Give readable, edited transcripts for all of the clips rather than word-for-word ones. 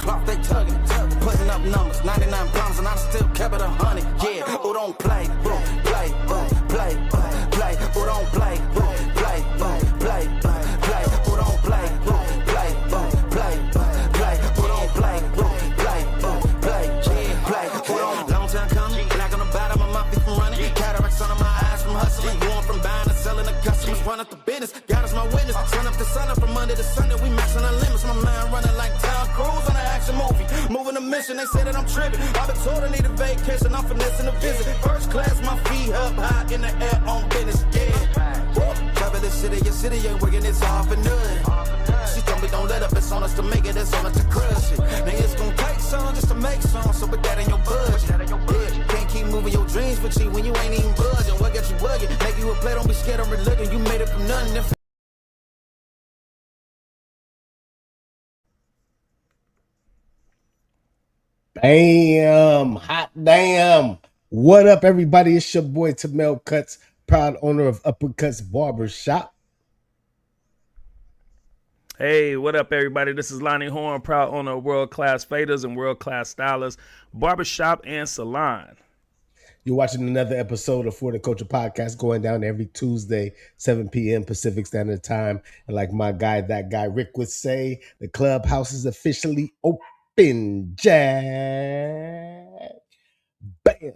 cloth, they tugging. Putting up numbers, 99 problems, and I still kept it 100. Yeah, who don't play, play, play, play. Who don't play, play, play, play. Who don't play, play, play. Who don't play, play. Who don't? Long time coming, black on the bottom of my feet from running. Cataracts under my eyes from hustling. Going from buying to selling to customers. Run up the business, God is my witness. Sun up to sun up from Monday to Sunday. We maxing our limits. My mind running like Tom Cruise on an action movie. Moving a mission, they say that I'm tripping. I've been told I need a vacation. I'm finessing a visit. First class, my feet up high in the air on business. Yeah. Travel the city, your city ain't working, it's all for nothing. She told me don't let up, it's on us to make it, it's on us to crush it. Nigga, it's gonna take some just to make some, so put that in your budget. Yeah. Can't keep moving your dreams for cheap when you ain't even budging. What got you bugging? Make you a play, don't be scared of religion. You made it from nothing. Damn, hot damn. What up, everybody? It's your boy Tamel Cuts, proud owner of Uppercuts Barbers Shop. Hey, what up, everybody? This is Lonnie Horn, proud owner of World Class Faders and World Class Stylers, Barbershop and Salon. You're watching another episode of For the Culture Podcast, going down every Tuesday, 7 p.m. Pacific Standard Time. And like my guy, that guy Rick would say, the clubhouse is officially open, Jack. Bam.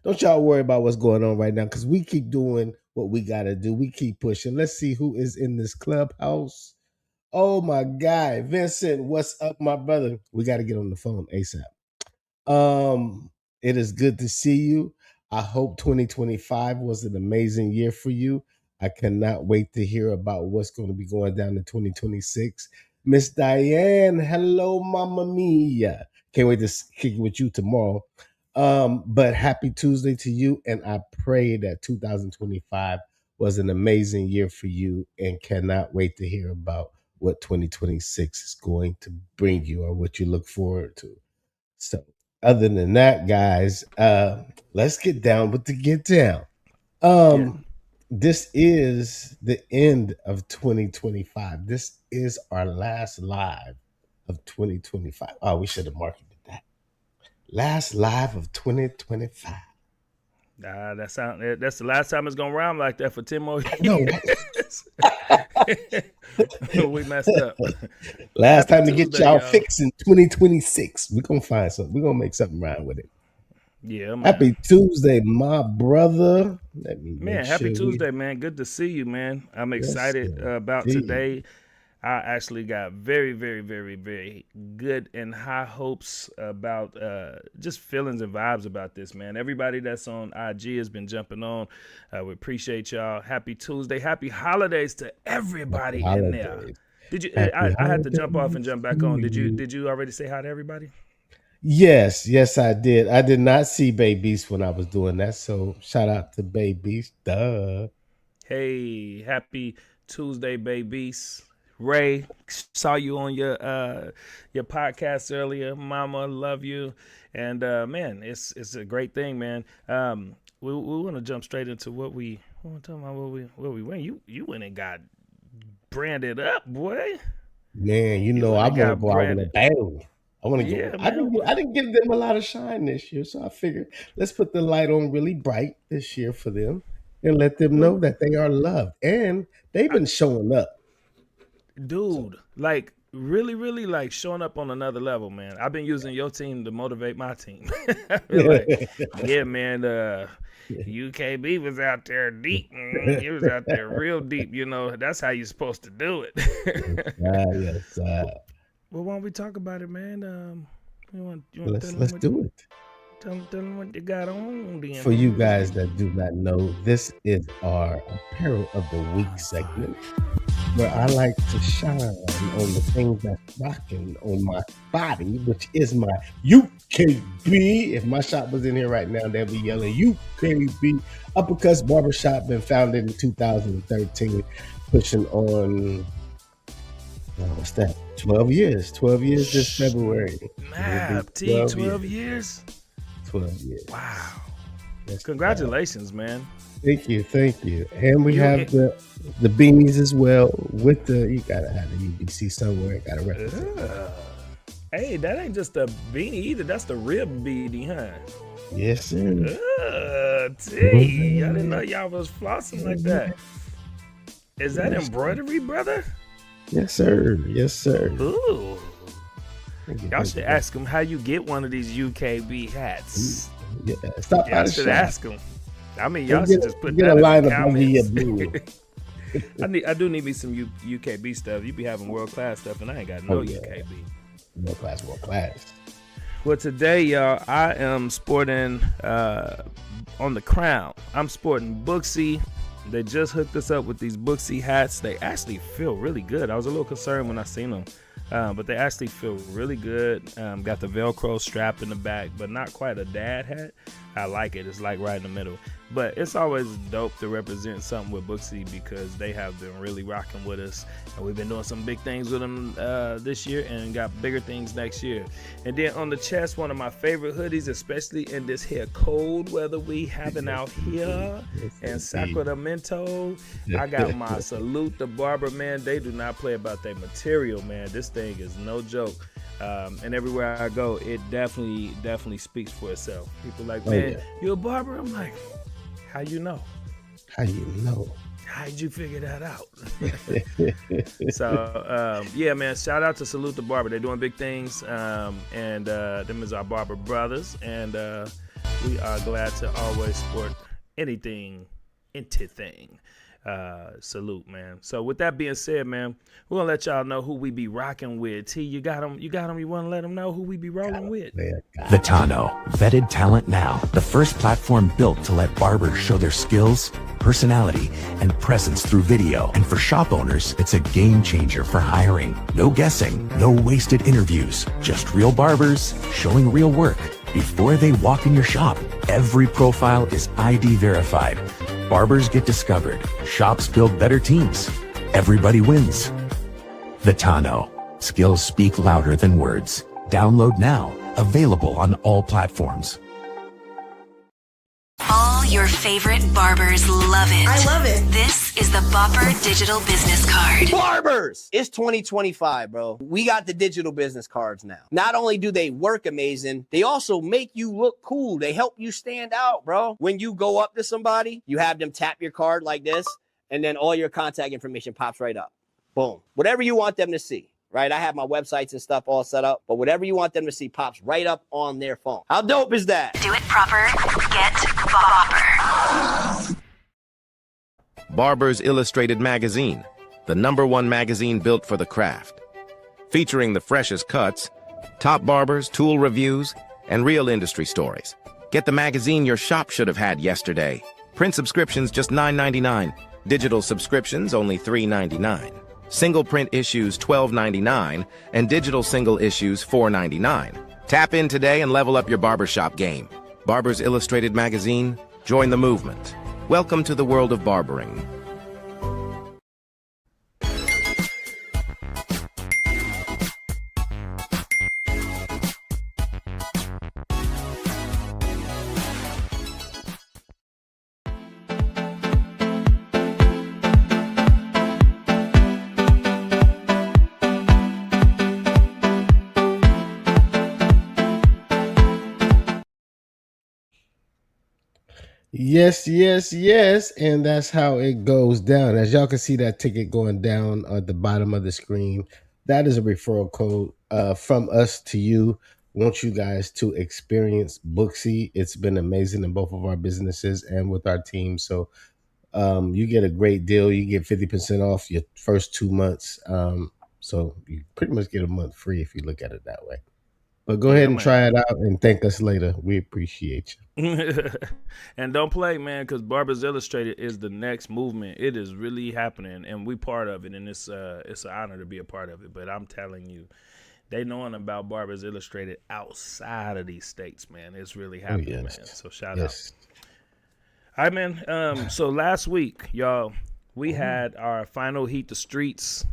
Don't y'all worry about what's going on right now, because we keep doing what we got to do. We keep pushing. Let's see who is in this clubhouse. Oh, my guy, Vincent, what's up, my brother? We got to get on the phone ASAP. It is good to see you. I hope 2025 was an amazing year for you. I cannot wait to hear about what's going to be going down in 2026. Miss Diane, hello, Mama Mia. Can't wait to kick it with you tomorrow. But happy Tuesday to you, and I pray that 2025 was an amazing year for you, and cannot wait to hear about what 2026 is going to bring you, or what you look forward to. So other than that, guys, let's get down with the get down. This is the end of 2025. This is our last live of 2025. Oh, we should have marketed that. Last live of 2025. That's the last time it's gonna rhyme like that for 10 more years. No. We messed up. Last time to get y'all fixed in 2026. We're gonna find something. We're gonna make something rhyme with it. Yeah, man. Happy Tuesday, my brother. Happy Tuesday, man. Good to see you, man. I'm excited about today. I actually got very, very, very, very good and high hopes about just feelings and vibes about this, man. Everybody that's on IG has been jumping on. We appreciate y'all. Happy Tuesday. Happy holidays to everybody in there. Did you? I had to jump off and jump back on. Did you already say hi to everybody? Yes, I did. I did not see Babies when I was doing that, so shout out to Babies. Duh. Hey, happy Tuesday, Babies. Ray, saw you on your podcast earlier. Mama, love you, and man, it's a great thing, man. We want to jump straight into what we want to talk about. What we went. You went and got branded up, boy. Man, I want to go out with a bang. I want to go. I didn't give them a lot of shine this year, so I figured let's put the light on really bright this year for them and let them know that they are loved, and they've been showing up. Dude, like really, really like showing up on another level, man. I've been using your team to motivate my team. Like, yeah, man, UKB was out there deep. He was out there real deep. That's how you're supposed to do it. Yes. Well, why don't we talk about it, man? Let's do it. Tell them what you got on. Then. For you guys that do not know, this is our Apparel of the Week segment, where I like to shine on the things that's rocking on my body, which is my UKB. If my shop was in here right now, they'd be yelling UKB. Uppercuts Barbershop, been founded in 2013, pushing on, what's that, 12 years. 12 years this February. 12 years? 12 years. Wow. Congratulations, man. Thank you. And we have the beanies as well with you gotta have the UBC somewhere. Gotta represent. Hey, that ain't just a beanie either. That's the rib beanie, huh? Yes, sir. T. I didn't know y'all was flossing like that. Is that embroidery, brother? Yes, sir. Yes, sir. Ooh. Y'all should ask him how you get one of these UKB hats. Yeah, stop by Y'all the should shop. ask him. I mean, y'all should just put that in the comments. I do need me some UKB stuff. You be having world class stuff, and I ain't got no UKB. World class. Well, today, y'all, I am sporting on the crown. I'm sporting Booksy. They just hooked us up with these Booksy hats. They actually feel really good. I was a little concerned when I seen them. But they actually feel really good. Got the Velcro strap in the back, but not quite a dad hat. I like it. It's like right in the middle. But it's always dope to represent something with Booksy because they have been really rocking with us. And we've been doing some big things with them this year and got bigger things next year. And then on the chest, one of my favorite hoodies, especially in this here cold weather we having out here in Sacramento. I got my Salute the Barber, man. They do not play about their material, man. This thing is no joke. And everywhere I go, it definitely speaks for itself. People like, man, you a barber? I'm like, how you know? How you know? How'd you figure that out? So, yeah, man, shout out to Salute the Barber. They're doing big things, and them is our barber brothers, and we are glad to always support anything. Salute, man. So with that being said, man, we're gonna let y'all know who we be rocking with. T, you got them. You want to let them know who we be rolling with? The Tano, vetted talent now. The first platform built to let barbers show their skills, personality, and presence through video. And for shop owners, it's a game changer for hiring. No guessing, no wasted interviews, just real barbers showing real work. Before they walk in your shop, every profile is ID verified. Barbers get discovered. Shops build better teams. Everybody wins. The Tano. Skills speak louder than words. Download now. Available on all platforms. All your favorite barbers love it. I love it. This is the Bopper Digital Business Card. Barbers! It's 2025, bro. We got the digital business cards now. Not only do they work amazing, they also make you look cool. They help you stand out, bro. When you go up to somebody, you have them tap your card like this, and then all your contact information pops right up. Boom. Whatever you want them to see. Right? I have my websites and stuff all set up, but whatever you want them to see pops right up on their phone. How dope is that? Do it proper. Get Bopper. Barbers Illustrated Magazine, the #1 magazine built for the craft. Featuring the freshest cuts, top barbers, tool reviews, and real industry stories. Get the magazine your shop should have had yesterday. Print subscriptions just $9.99. Digital subscriptions only $3.99. Single print issues $12.99 and digital single issues $4.99. Tap in today and level up your barbershop game. Barbers Illustrated Magazine, join the movement. Welcome to the world of barbering. Yes. And that's how it goes down. As y'all can see that ticket going down at the bottom of the screen. That is a referral code from us to you. Want you guys to experience Booksy. It's been amazing in both of our businesses and with our team. So you get a great deal. You get 50% off your first 2 months. So you pretty much get a month free if you look at it that way. But go ahead and try it out and thank us later. We appreciate you. And don't play, man, because Barbers Illustrated is the next movement. It is really happening, and we part of it, and it's an honor to be a part of it. But I'm telling you, they knowing about Barbers Illustrated outside of these states, man. It's really happening, man. So shout out. All right, man. So last week, y'all, we had our final Heat the Streets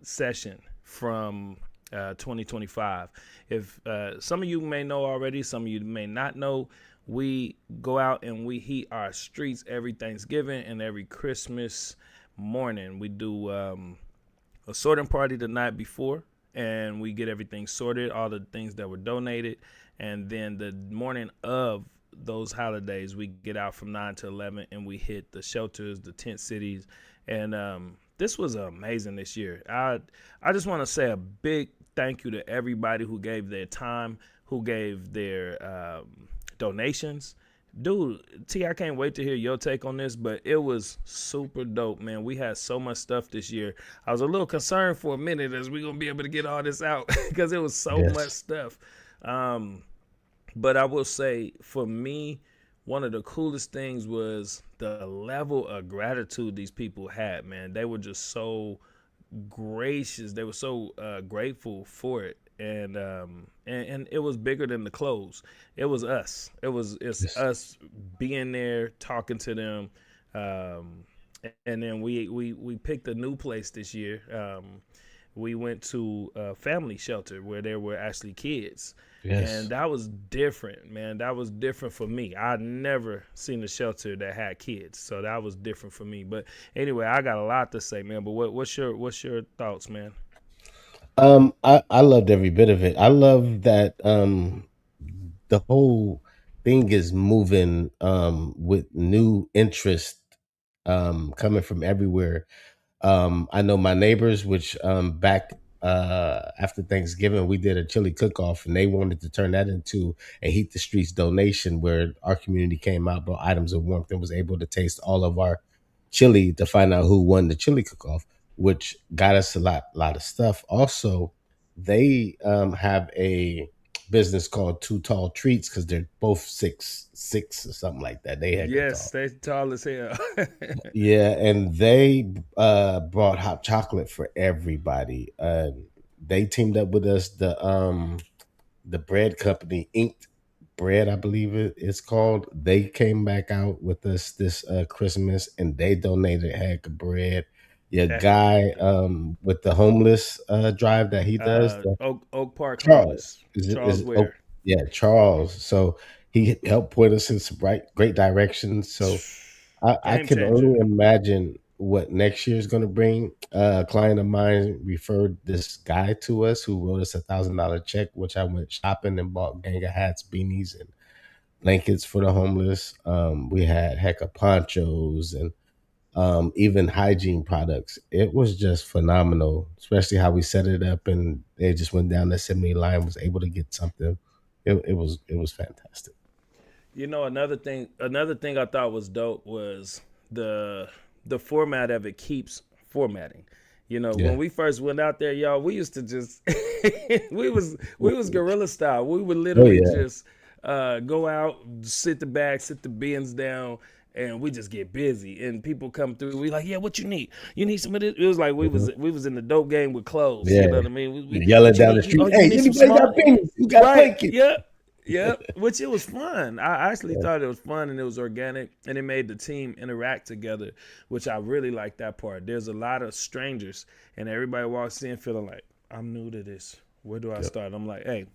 session from 2025. If some of you may know already, some of you may not know, we go out and we heat our streets every Thanksgiving and every Christmas morning. We do a sorting party the night before, and we get everything sorted, all the things that were donated, and then the morning of those holidays, we get out from 9 to 11, and we hit the shelters, the tent cities, and this was amazing this year. I just want to say a big thank you to everybody who gave their time, who gave their donations. Dude, T, I can't wait to hear your take on this, but it was super dope, man. We had so much stuff this year. I was a little concerned for a minute as we gonna be able to get all this out because it was so much stuff. But I will say, for me, one of the coolest things was the level of gratitude these people had, man. They were just so gracious. They were so grateful for it. And it was bigger than the clothes. It was us. It's us being there, talking to them, and then we picked a new place this year. We went to a family shelter where there were actually kids. Yes. And that was different, man. That was different for me. I'd never seen a shelter that had kids, so that was different for me. But anyway, I got a lot to say, man. But what's your thoughts, man? I loved every bit of it. I love that the whole thing is moving with new interest coming from everywhere. I know my neighbors, which back after Thanksgiving, we did a chili cook-off, and they wanted to turn that into a Heat the Streets donation where our community came out, brought items of warmth, and was able to taste all of our chili to find out who won the chili cook-off, which got us a lot of stuff. Also, they have a business called Too Tall Treats because they're both 6'6" or something like that. They had they tall as hell. Yeah, and they brought hot chocolate for everybody. They teamed up with us. The bread company, Inked Bread, I believe it's called. They came back out with us this Christmas, and they donated a heck of bread. Your guy with the homeless drive that he does, Oak Park Charles. Homeless. Charles Ware. Yeah, Charles. So he helped point us in some great directions. So I can only imagine what next year is going to bring. A client of mine referred this guy to us who wrote us $1,000 check, which I went shopping and bought gang of hats, beanies, and blankets for the homeless. We had heck of ponchos and even hygiene products. It was just phenomenal, especially how we set it up, and they just went down the assembly line, was able to get something. It was fantastic. You know, another thing I thought was dope was the format of it keeps formatting. You know, when we first went out there, y'all, we used to just we was guerrilla style. We would literally just go out, sit the bags, sit the bins down, and we just get busy. And people come through. We like, yeah, what you need? You need some of this? It was like we was in the dope game with clothes. Yeah. You know what I mean? We yelling down the street. Hey, anybody got beans? You got blankets? Yeah, which it was fun. I actually thought it was fun, and it was organic, and it made the team interact together, which I really like that part. There's a lot of strangers, and everybody walks in feeling like, I'm new to this. Where do I start? I'm like, hey,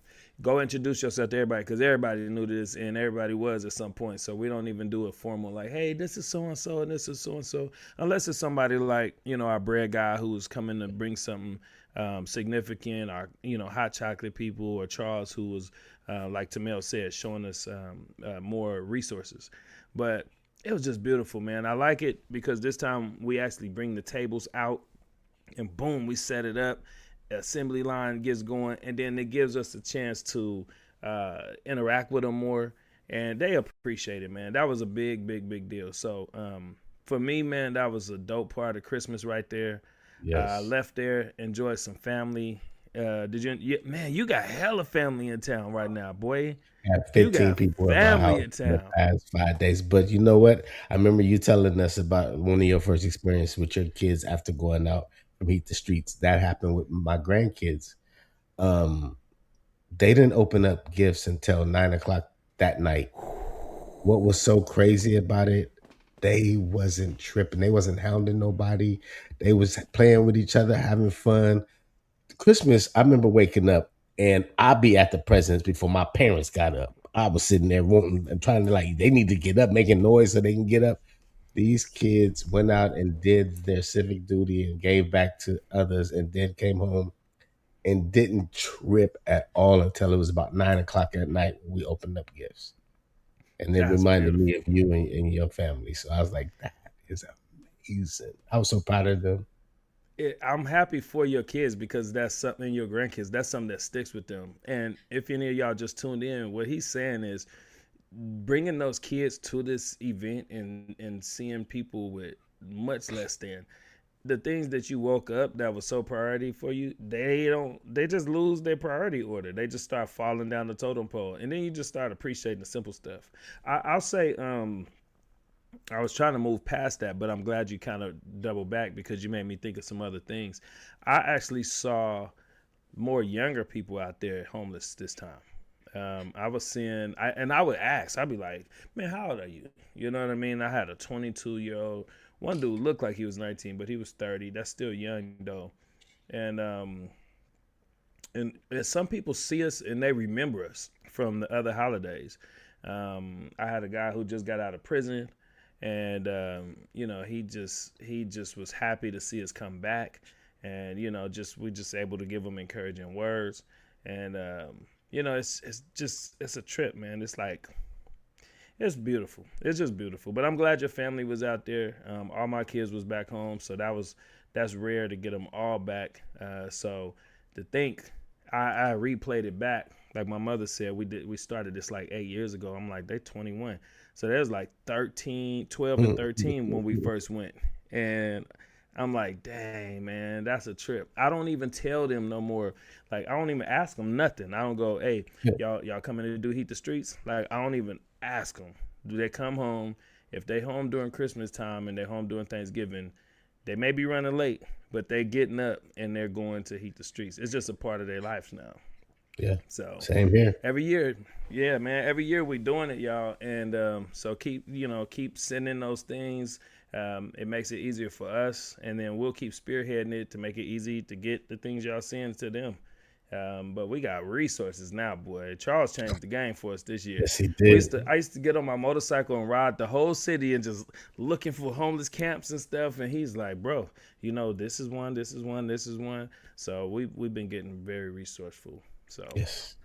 go introduce yourself to everybody, because everybody knew this, and everybody was at some point. So we don't even do a formal like, hey, this is so-and-so, and this is so-and-so, unless it's somebody like, you know, our bread guy who's coming to bring something significant, or, you know, hot chocolate people, or Charles, who was, like Tamel said, showing us more resources. But it was just beautiful, man. I like it because this time we actually bring the tables out, and boom, we set it up. Assembly line gets going, and then it gives us a chance to interact with them more, and they appreciate it, man. That was a big deal. So for me, man, that was a dope part of Christmas right there. Yes. Left there, enjoyed some family. Man, you got hella family in town right now, boy. I have 15 people in my house in the past 5 days. But you know what? I remember you telling us about one of your first experiences with your kids after going out from Heat the Streets. That happened with my grandkids. They didn't open up gifts until 9:00 that night. What was so crazy about it, they wasn't tripping. They wasn't hounding nobody. They was playing with each other, having fun. Christmas, I remember waking up, and I'd be at the presents before my parents got up. I was sitting there wanting and trying to, like, they need to get up, making noise so they can get up. These kids went out and did their civic duty and gave back to others, and then came home and didn't trip at all until it was about 9 o'clock at night when we opened up gifts. And it That's reminded me beautiful. of you and your family. So I was like, that is amazing. I was so proud of them. I'm happy for your kids because that's something, your grandkids, that's something that sticks with them. And if any of y'all just tuned in, what he's saying is bringing those kids to this event and seeing people with much less than the things that you woke up that was so priority for you, they just lose their priority order. They just start falling down the totem pole. And then you just start appreciating the simple stuff. I'll say, I was trying to move past that, but I'm glad you kind of double back because you made me think of some other things. I actually saw more younger people out there homeless this time. I was seeing, and I would ask, I'd be like, man, how old are you? You know what I mean? I had a 22-year-old. One dude looked like he was 19, but he was 30. That's still young though. And some people see us and they remember us from the other holidays. I had a guy who just got out of prison, and he just was happy to see us come back, and we just able to give him encouraging words, and it's a trip, man. It's like, it's beautiful. It's just beautiful. But I'm glad your family was out there. All my kids was back home, so that's rare to get them all back. So to think, I replayed it back. Like my mother said, we started this like 8 years ago. I'm like, they 21. So there's like 12 and 13 when we first went. And I'm like, dang, man, that's a trip. I don't even tell them no more. Like, I don't even ask them nothing. I don't go, hey, y'all coming to do Heat the Streets? Like, I don't even ask them. Do they come home? If they home during Christmas time and they home during Thanksgiving, they may be running late, but they getting up and they're going to Heat the Streets. It's just a part of their lives now. Yeah. So same here. Every year, yeah, man. Every year we doing it, y'all. And so keep sending those things. It makes it easier for us, and then we'll keep spearheading it to make it easy to get the things y'all send to them. But we got resources now, boy. Charles changed the game for us this year. Yes, he did. I used to get on my motorcycle and ride the whole city and just looking for homeless camps and stuff. And he's like, bro, this is one, this is one, this is one. So we've been getting very resourceful. So yes.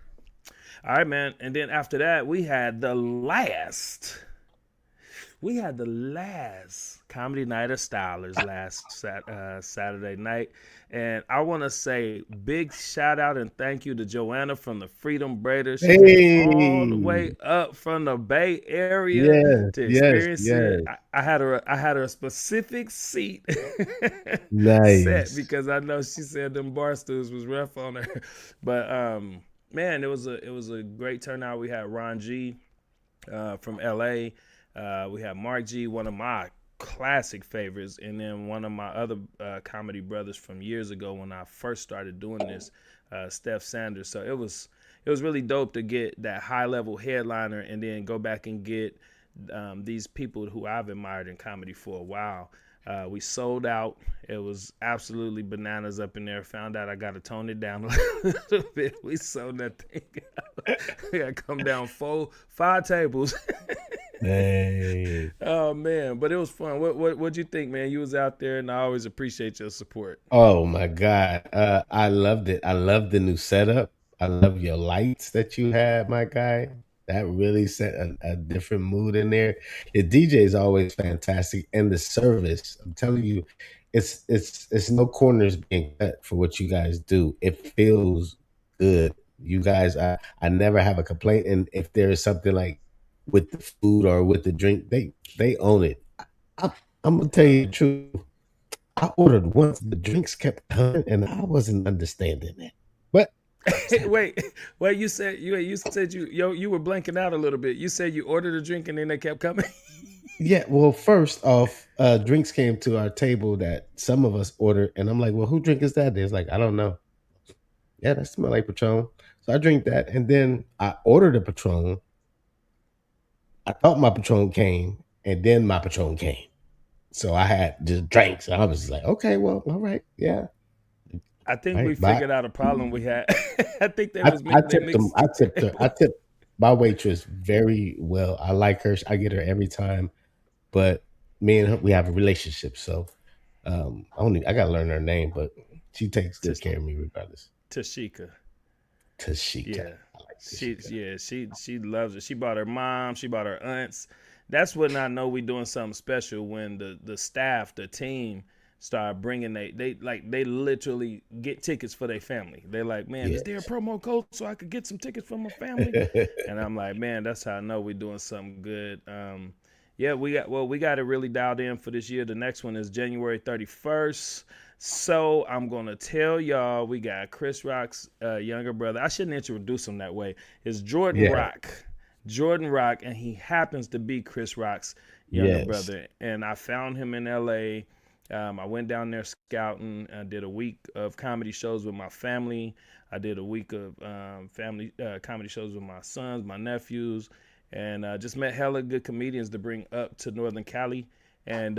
All right, man. And then after that, we had the last comedy night of Stylers last Saturday night. And I want to say big shout out and thank you to Joanna from the Freedom Braider. She came all the way up from the Bay Area to experience it. I had her a specific seat set because I know she said them bar stools was rough on her. But man, it was a great turnout. We had Ron G from LA. We had Mark G, one of my classic favorites, and then one of my other comedy brothers from years ago when I first started doing this, Steph Sanders. So it was really dope to get that high level headliner and then go back and get these people who I've admired in comedy for a while. We sold out. It was absolutely bananas up in there. Found out I got to tone it down a little bit. We sold that thing out. We got to come down 5 tables. Hey. Oh man, but it was fun. What'd you think, man? You was out there, and I always appreciate your support. Oh my God, I loved it. I love the new setup. I love your lights that you had, my guy. That really set a different mood in there. Your DJ is always fantastic, and the service. I'm telling you, it's no corners being cut for what you guys do. It feels good. You guys, I never have a complaint. And if there is something like with the food or with the drink, they own it. I'm gonna tell you the truth. I ordered once, the drinks kept coming, and I wasn't understanding it. But wait, you said you were blanking out a little bit. You said you ordered a drink and then they kept coming. Yeah, well, first off, drinks came to our table that some of us ordered, and I'm like, well, who drink is that? It's like, I don't know. Yeah, that smell like Patron. So I drink that, and then I ordered a Patron. I thought my Patron came, and then my Patron came. So I had just drinks. I was like, okay, well, all right, yeah. I think we figured out a problem we had. I think they was I tipped her. I tipped my waitress very well. I like her. I get her every time. But me and her, we have a relationship. So I gotta learn her name, but she takes good care of me regardless. Tashika. Tashika. Yeah. I like Tashika. She loves it. She bought her mom, she bought her aunts. That's when I know we doing something special, when the staff, the team start bringing they literally get tickets for their family. They're like, man, is there a promo code so I could get some tickets for my family? And I'm like, man, that's how I know we're doing something good. Yeah, we got it really dialed in for this year. The next one is January 31st. So I'm gonna tell y'all, we got Chris Rock's younger brother. I shouldn't introduce him that way. It's Jordan Rock. Jordan Rock, and he happens to be Chris Rock's younger brother. And I found him in LA. I went down there scouting. I did a week of comedy shows with my family. I did a week of family comedy shows with my sons, my nephews, and just met hella good comedians to bring up to Northern Cali. And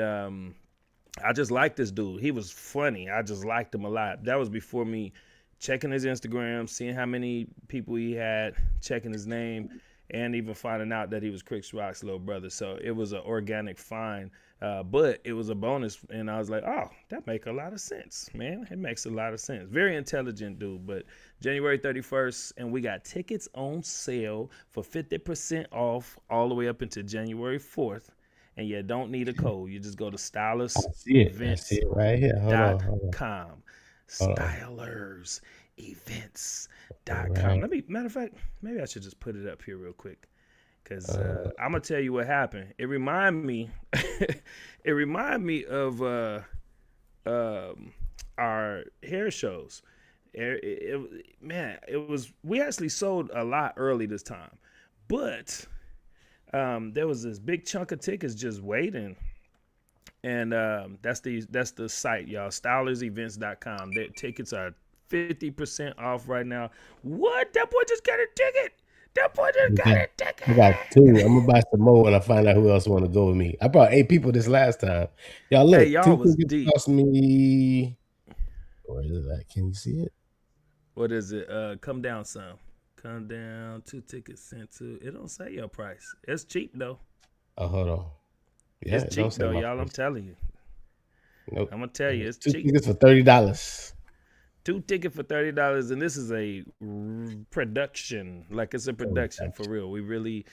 I just liked this dude. He was funny. I just liked him a lot. That was before me checking his Instagram, seeing how many people he had, checking his name, and even finding out that he was Chris Rock's little brother. So it was an organic find, but it was a bonus. And I was like, oh, that makes a lot of sense, man. It makes a lot of sense. Very intelligent dude. But January 31st, and we got tickets on sale for 50% off all the way up until January 4th. And you don't need a code. You just go to stylersevents.com. I see it right here. Hold on. Stylersevents.com. Right. Matter of fact, maybe I should just put it up here real quick. Because I'm going to tell you what happened. It reminded me of our hair shows. We actually sold a lot early this time. But there was this big chunk of tickets just waiting. And that's the site, y'all. Stylersevents.com. Their tickets are 50% off right now. What? That boy just got a ticket. I got 2. I'm gonna buy some more when I find out who else want to go with me. I brought 8 people this last time. Y'all look, y'all 2 was tickets deep. cost me. Where is it at? Can you see it? What is it? Come down some. Come down. 2 tickets sent to. It don't say your price. It's cheap though. Oh, hold on. Yeah, it's cheap though, y'all. Price. I'm telling you. Nope. I'm gonna tell you, it's 2 cheap. tickets for $30. 2 tickets for $30, and this is a production. Like, it's a production for real. We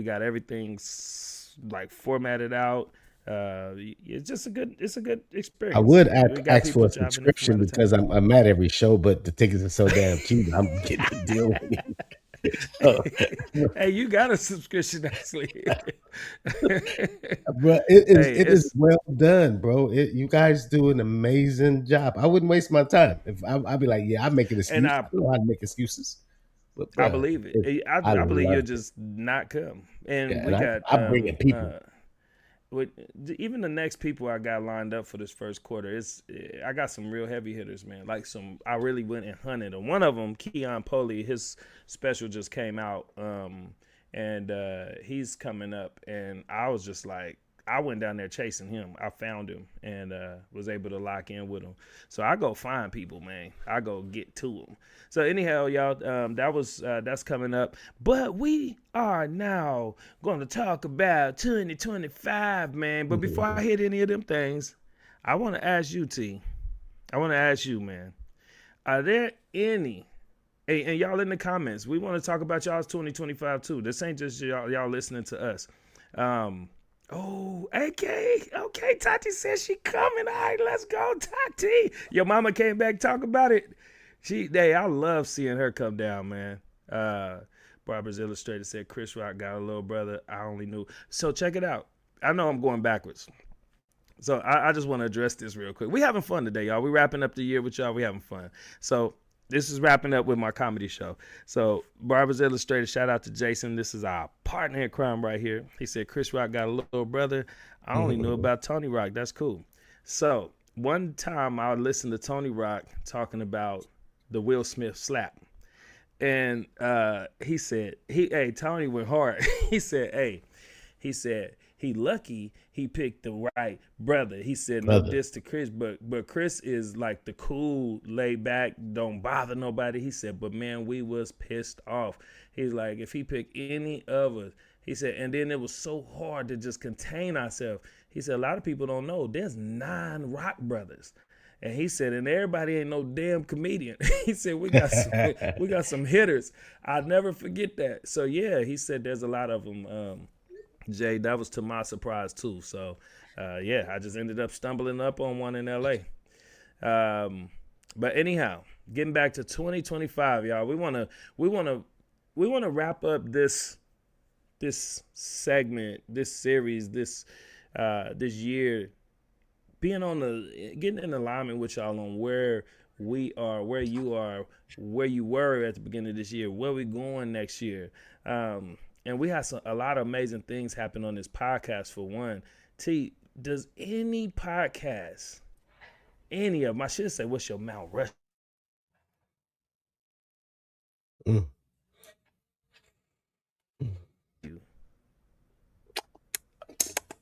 got everything like formatted out. It's a good experience. I would ask for a subscription because I'm at every show, but the tickets are so damn cheap. I'm getting a deal with you. Hey, you got a subscription actually. Bro, it is well done, bro. You guys do an amazing job. I wouldn't waste my time if I'd be like, yeah, I'm making excuses. I don't know how to make excuses. But, bro, I believe it. I believe you'll just not come. And we got I'm bringing people. Even the next people I got lined up for this first quarter, I got some real heavy hitters, man. Like I really went and hunted. And one of them, Keon Poley, his special just came out, and he's coming up. And I was just like, I went down there chasing him. I found him and was able to lock in with him. So I go find people, man. I go get to them. So anyhow, y'all, that's coming up. But we are now going to talk about 2025, man. But before I hit any of them things, I want to ask you, T. I want to ask you, man. Are there any? Hey, and y'all in the comments, we want to talk about y'all's 2025 too. This ain't just y'all listening to us. Oh, okay, Tati says she coming. All right, let's go, Tati. Your mama came back, talk about it. I love seeing her come down, man. Barbers Illustrated said Chris Rock got a little brother. I only knew. So check it out. I know I'm going backwards. So I just want to address this real quick. We having fun today, y'all. We wrapping up the year with y'all. We having fun. So this is wrapping up with my comedy show. So Barbers Illustrated, shout out to Jason. This is our partner in crime right here. He said Chris Rock got a little brother. I only knew about Tony Rock. That's cool. So one time I listened to Tony Rock talking about the Will Smith slap. And he said, Tony went hard. He said, he lucky he picked the right brother. He said, no diss to Chris, but Chris is like the cool, laid back, don't bother nobody. He said, but man, we was pissed off. He's like, if he picked any of us, he said, and then it was so hard to just contain ourselves. He said, a lot of people don't know there's 9 Rock brothers. And he said, and everybody ain't no damn comedian. He said, we got some hitters. I'll never forget that. So yeah, he said there's a lot of them. Jay, that was to my surprise too. So yeah, I just ended up stumbling up on one in LA. But anyhow, getting back to 2025, y'all, we wanna wrap up this segment, this series, this year, getting in alignment with y'all on where we are, where you are, where you were at the beginning of this year, where we going next year. And we had a lot of amazing things happen on this podcast. For one, T, does any podcast, any of them, I should say, what's your Mount Rush?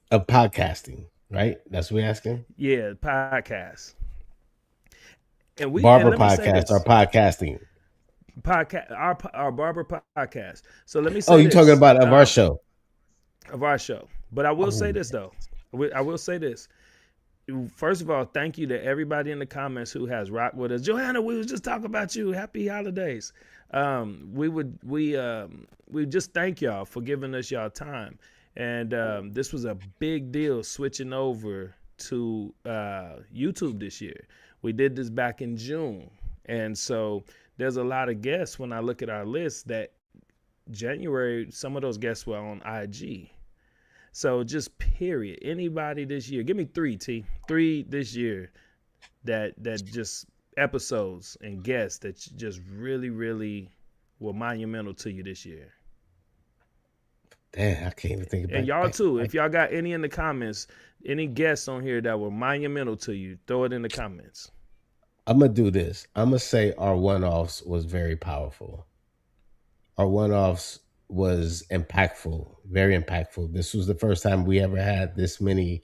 Of podcasting, right? That's what we're asking? Yeah, podcast. And Barber podcast or podcasting? Podcast, our Barber podcast. So let me say, oh, you're talking about of our show? Of our show. But I will say this, though. I will say this. First of all, thank you to everybody in the comments who has rocked with us. Johanna, we was just talking about you. Happy holidays. We just thank y'all for giving us y'all time. And this was a big deal switching over to YouTube this year. We did this back in June. And so there's a lot of guests when I look at our list that January, some of those guests were on IG. So just period. Anybody this year, give me 3, T. 3 this year that just episodes and guests that just really, really were monumental to you this year. Damn, I can't even think about it. And y'all too, if y'all got any in the comments, any guests on here that were monumental to you, throw it in the comments. I'm going to do this. I'm going to say our one-offs was very powerful. Our one-offs was impactful, very impactful. This was the first time we ever had this many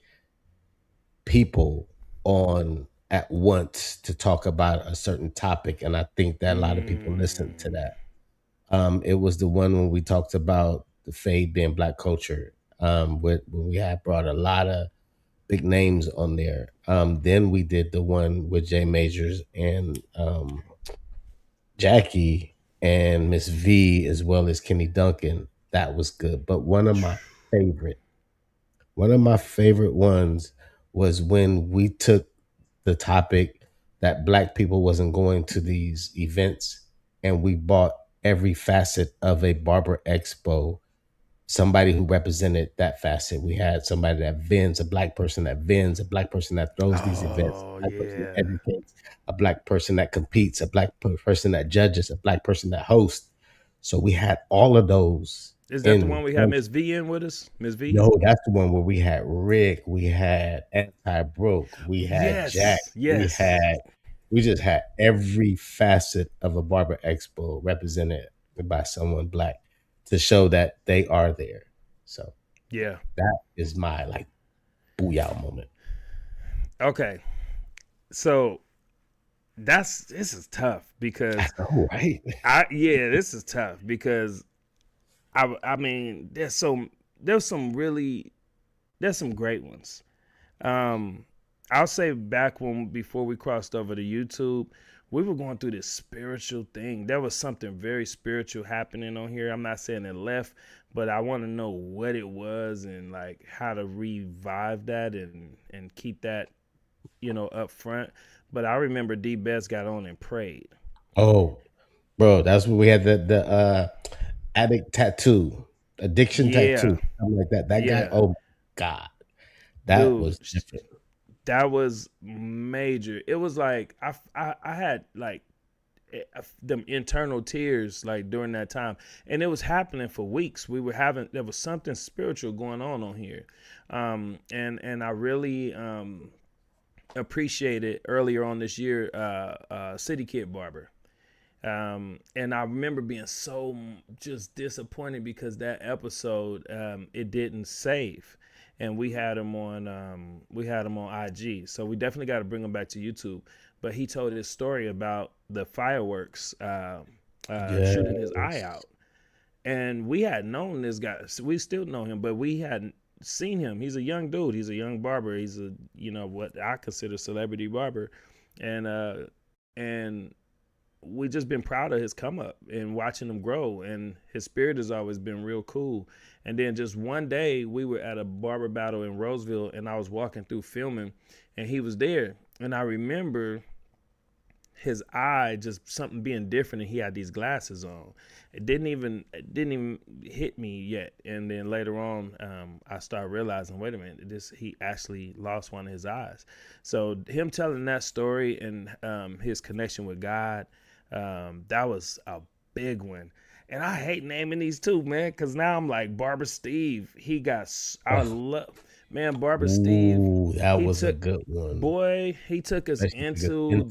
people on at once to talk about a certain topic. And I think that a lot of people listened to that. It was the one when we talked about the fade being Black culture, when we had brought a lot of big names on there. Then we did the one with Jay Majors and Jackie and Miss V, as well as Kenny Duncan. That was good. But one of my favorite ones was when we took the topic that Black people wasn't going to these events, and we bought every facet of a Barber Expo, somebody who represented that facet. We had somebody that vends, a Black person that vends, a Black person that throws these events, a Black person that educates, a Black person that competes, a Black person that judges, a Black person that hosts. So we had all of those. Is that the one we had Miss V in with us? Miss V? No, that's the one where we had Rick, we had Anti-Broke, we had Jack, we just had every facet of a Barber Expo represented by someone Black to show that they are there. So yeah, that is my like booyah moment. Okay, so this is tough because right. This is tough because I mean there's some great ones. I'll say back before we crossed over to YouTube, we were going through this spiritual thing. There was something very spiritual happening on here. I'm not saying it left, but I want to know what it was and like how to revive that and keep that, up front. But I remember D Best got on and prayed. Oh, bro, that's when we had the addict tattoo, addiction tattoo, something like that. That guy, oh my God, that was different. That was major. It was like I had like them internal tears like during that time, and it was happening for weeks. There was something spiritual going on here, and I really appreciated earlier on this year City Kid Barber. And I remember being so just disappointed because that episode it didn't save. And we had him on IG, so we definitely got to bring him back to YouTube. But he told his story about the fireworks shooting his eye out, and we had known this guy. We still know him, but we hadn't seen him. He's a young dude. He's a young barber. He's what I consider celebrity barber, and we just been proud of his come up and watching him grow, and his spirit has always been real cool. And then just one day we were at a barber battle in Roseville, and I was walking through filming, and he was there, and I remember his eye just something being different, and he had these glasses on. It didn't even hit me yet, and then later on I started realizing, wait a minute, he actually lost one of his eyes. So him telling that story and his connection with God, that was a big one. And I hate naming these two, man, because now I'm like Barber Steve. I love, man, Barber Steve. That was a good one. Boy, he took us into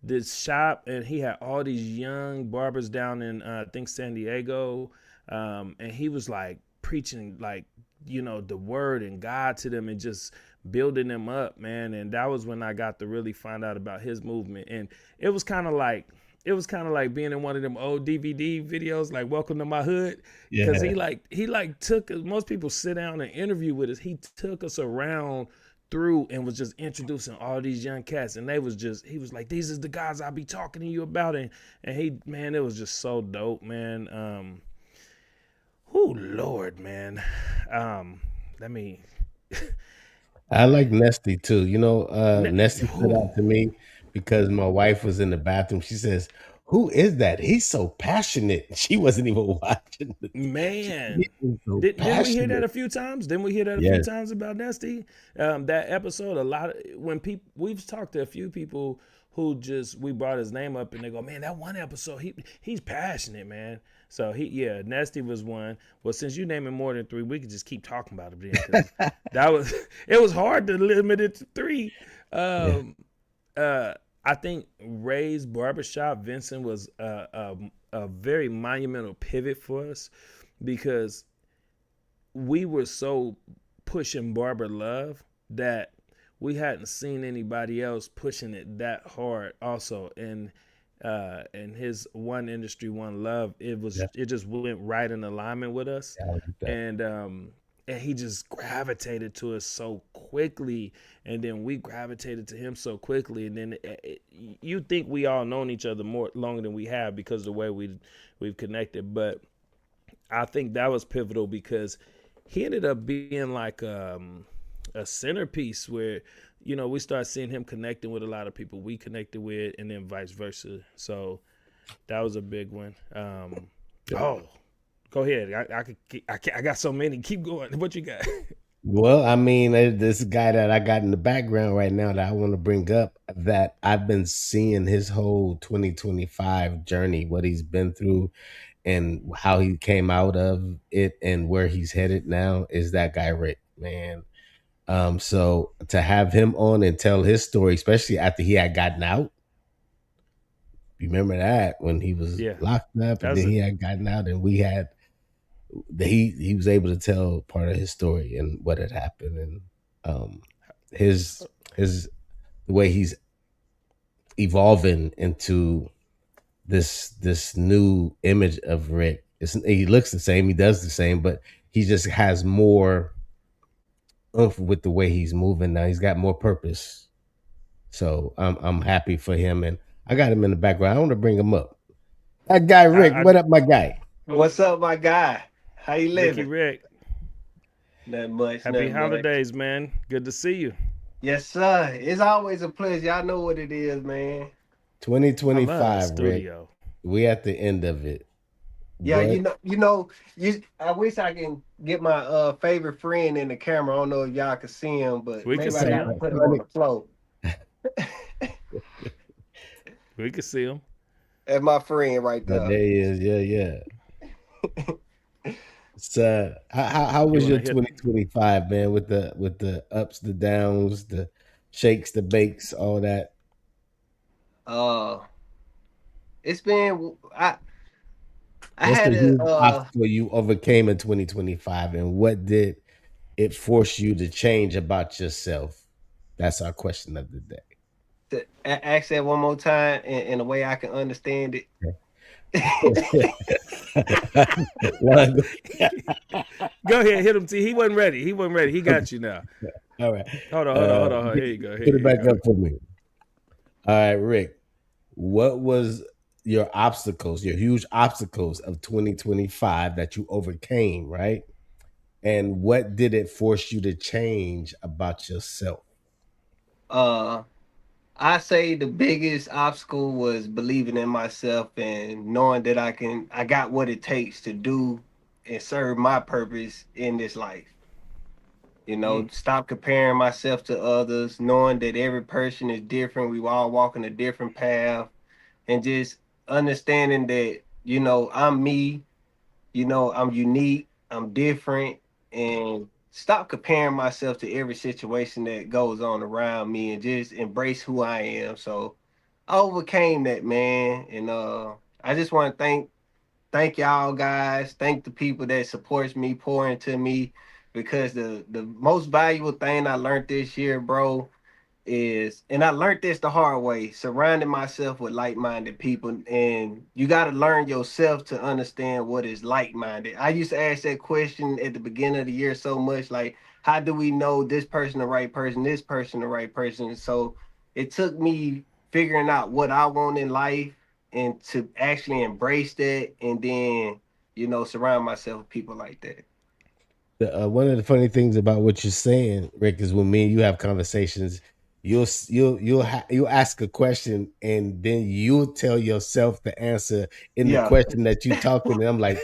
this shop, and he had all these young barbers down in I think San Diego, and he was like preaching like, you know, the word and God to them and just building them up, man. And that was when I got to really find out about his movement. And it was kind of like being in one of them old DVD videos, like Welcome to My Hood. Because he took, most people sit down and interview with us. He took us around through and was just introducing all these young cats. And he was like, these is the guys I'll be talking to you about. And it was just so dope, man. Oh Lord, man. I like Nesty too. You know, Nesty stood out to me because my wife was in the bathroom. She says, "Who is that? He's so passionate." She wasn't even watching. Man, didn't we hear that a few times? Didn't we hear that a few times about Nesty? That episode, we've talked to a few people who we brought his name up and they go, man, that one episode, he's passionate, man. So Nesty was one. Well, since you name him more than three, we could just keep talking about him then. It was hard to limit it to three. I think Ray's Barbershop, Vincent, was a very monumental pivot for us because we were so pushing barber love that we hadn't seen anybody else pushing it that hard also. And his one industry, one love, it just went right in alignment with us. And he just gravitated to us so quickly, and then we gravitated to him so quickly. And then you think we all known each other longer than we have because of the way we've connected. But I think that was pivotal because he ended up being like a centerpiece where, you know, we started seeing him connecting with a lot of people we connected with, and then vice versa. So that was a big one. Go ahead. I got so many. Keep going. What you got? Well, I mean, this guy that I got in the background right now that I want to bring up, that I've been seeing his whole 2025 journey, what he's been through and how he came out of it and where he's headed now, is that guy Rick, man. So to have him on and tell his story, especially after he had gotten out, remember that when he was locked up and then he had gotten out, and he was able to tell part of his story and what had happened, and the way he's evolving into this new image of Rick. He looks the same, he does the same, but he just has more oomph with the way he's moving now. He's got more purpose. So I'm happy for him, and I got him in the background. I want to bring him up. That guy Rick, what up, my guy? What's up, my guy? How you living? Rick. Not much. Happy holidays, man. Good to see you. Yes, sir. It's always a pleasure. Y'all know what it is, man. 2025, Rick. We at the end of it. Yeah, but I wish I can get my favorite friend in the camera. I don't know if y'all can see him, but we maybe can see him. Put him on the floor. We can see him. That's my friend right there. There he is. Yeah. So, how was your 2025, man? With the ups, the downs, the shakes, the bakes, all that. It's been What's the huge obstacle you overcame in 2025, and what did it force you to change about yourself? That's our question of the day. Ask that one more time in a way I can understand it. Go ahead, hit him. T. He wasn't ready. He got you now. All right. Hold on. Here you go. Put it back up for me. All right, Rick, what was your obstacles, your huge obstacles of 2025 that you overcame, right? And what did it force you to change about yourself? Uh, I say the biggest obstacle was believing in myself and knowing that I got what it takes to do and serve my purpose in this life. You know, Mm. stop comparing myself to others, knowing that every person is different. We all walking a different path, and just understanding that, I'm me, I'm unique, I'm different, and stop comparing myself to every situation that goes on around me and just embrace who I am. So I overcame that, man. And I just want to thank y'all guys. Thank the people that supports me, pour into me, because the most valuable thing I learned this year, bro, is, and I learned this the hard way, surrounding myself with like-minded people. And you got to learn yourself to understand what is like-minded. I used to ask that question at the beginning of the year so much, like, how do we know this person the right person, this person the right person? So it took me figuring out what I want in life and to actually embrace that, and then surround myself with people like that. One of the funny things about what you're saying, Rick, is when me and you have conversations, you'll ask a question and then you'll tell yourself the answer in the Yeah, question that you talking. And I'm like,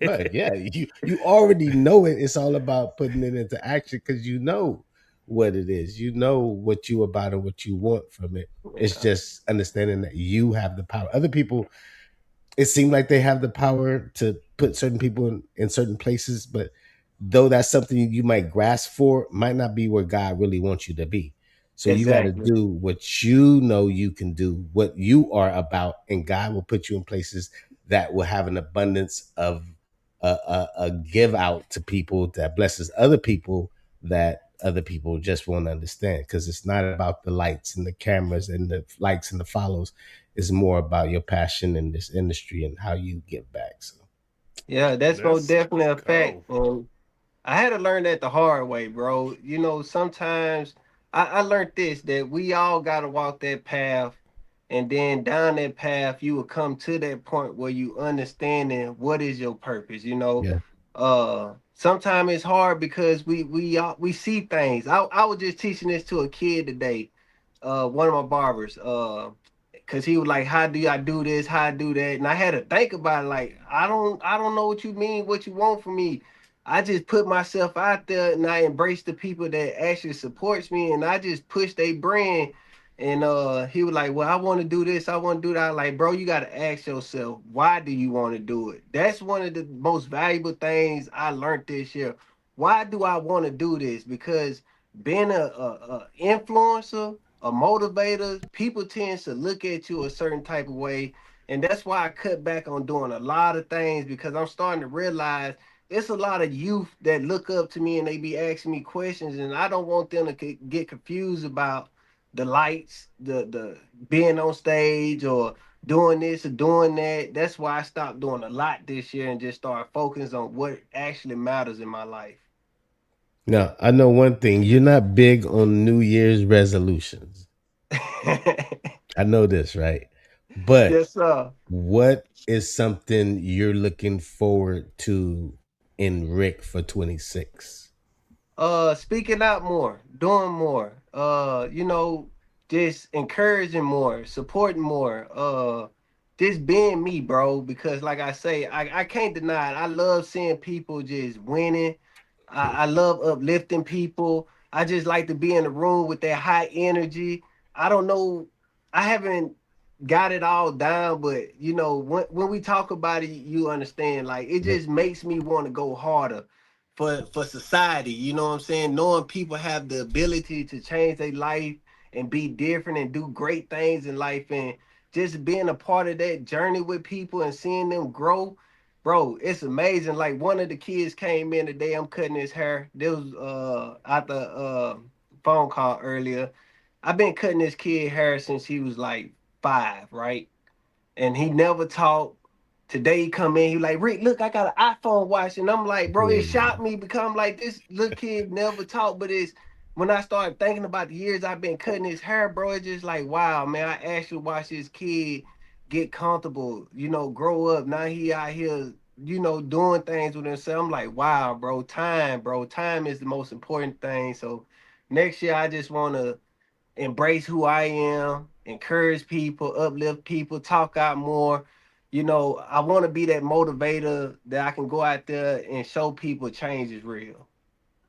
bro, yeah, you already know it. It's all about putting it into action because you know what it is. You know what you about and what you want from it. It's yeah, just understanding that you have the power. Other people, it seemed like they have the power to put certain people in certain places, but though that's something you might grasp for, might not be where God really wants you to be. So you got to exactly. do what you know you can do, what you are about, and God will put you in places that will have an abundance of a give out to people that blesses other people that other people just won't understand because it's not about the lights and the cameras and the likes and the follows. It's more about your passion in this industry and how you give back. So Yeah, that's most Let's definitely a fact. go. I had to learn that the hard way, bro. Sometimes I learned this, that we all gotta walk that path, and then down that path you will come to that point where you understanding what is your purpose. yeah, Sometimes it's hard because we see things. I was just teaching this to a kid today, one of my barbers, because he was like, how do I do this, how I do that? And I had to think about it, like, I don't know what you mean, what you want from me. I just put myself out there and I embrace the people that actually supports me, and I just push their brand. And he was like, well, I want to do this, I want to do that. Like, bro, you got to ask yourself, why do you want to do it? That's one of the most valuable things I learned this year. Why do I want to do this? Because being a influencer, a motivator, people tend to look at you a certain type of way. And that's why I cut back on doing a lot of things, because I'm starting to realize it's a lot of youth that look up to me and they be asking me questions, and I don't want them to get confused about the lights, the being on stage, or doing this or doing that. That's why I stopped doing a lot this year and just started focusing on what actually matters in my life. now I know one thing: you're not big on New Year's resolutions. I know this, right? But Yes, sir. what is something you're looking forward to in Rick for 26? Speaking out more, doing more, just encouraging more, supporting more, just being me, bro. Because like I say, I can't deny it. I love seeing people just winning. I love uplifting people. I just like to be in the room with that high energy. I don't know, I haven't got it all down, but when we talk about it, you understand. Like, it Yep. just makes me want to go harder for society. You know what I'm saying? Knowing people have the ability to change their life and be different and do great things in life, and just being a part of that journey with people and seeing them grow. Bro, it's amazing. Like, one of the kids came in today. I'm cutting his hair. This was at the phone call earlier. I've been cutting this kid hair since he was like 5, right? And he never talked. Today he come in, he like, Rick, look, I got an iPhone watch. And I'm like, bro, it shocked me because I'm like, this little kid never talked, but it's when I started thinking about the years I've been cutting his hair, bro, it's just like, wow, man, I actually watched this kid get comfortable, grow up. Now he out here, doing things with himself. I'm like, wow, bro. Time is the most important thing. So next year, I just want to embrace who I am, encourage people, uplift people, talk out more. I want to be that motivator that I can go out there and show people change is real.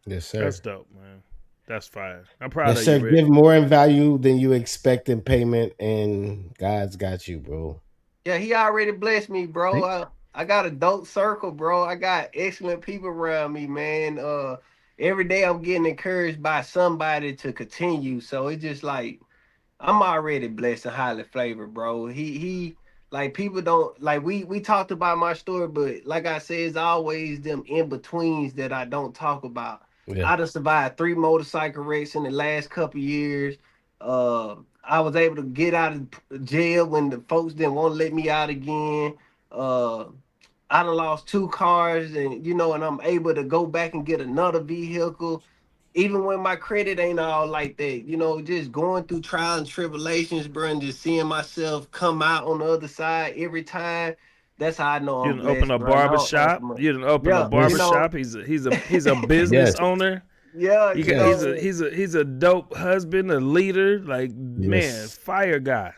Yes, sir. That's dope, man. That's fire. I'm proud Yes, of sir. you, Rick. Give more in value than you expect in payment, and God's got you, bro. Yeah, he already blessed me, bro. I got a dope circle, bro. I got excellent people around me, man. Every day I'm getting encouraged by somebody to continue. So it's just like I'm already blessed and highly flavored, bro. He like people don't like we talked about my story, but like I said, it's always them in betweens that I don't talk about. Yeah. I done survived 3 motorcycle wrecks in the last couple years. I was able to get out of jail when the folks didn't want to let me out again. Uh, I done lost 2 cars, and and I'm able to go back and get another vehicle even when my credit ain't all like that, just going through trials and tribulations, bro, and just seeing myself come out on the other side every time. That's how I know You I'm didn't open blessed, a bro. And I barber don't ask for shop. much. You didn't open a Yeah, barber Yes. shop. He's a business Yes. owner. yeah, He's a dope husband, a leader. Like man, Yes. fire guy,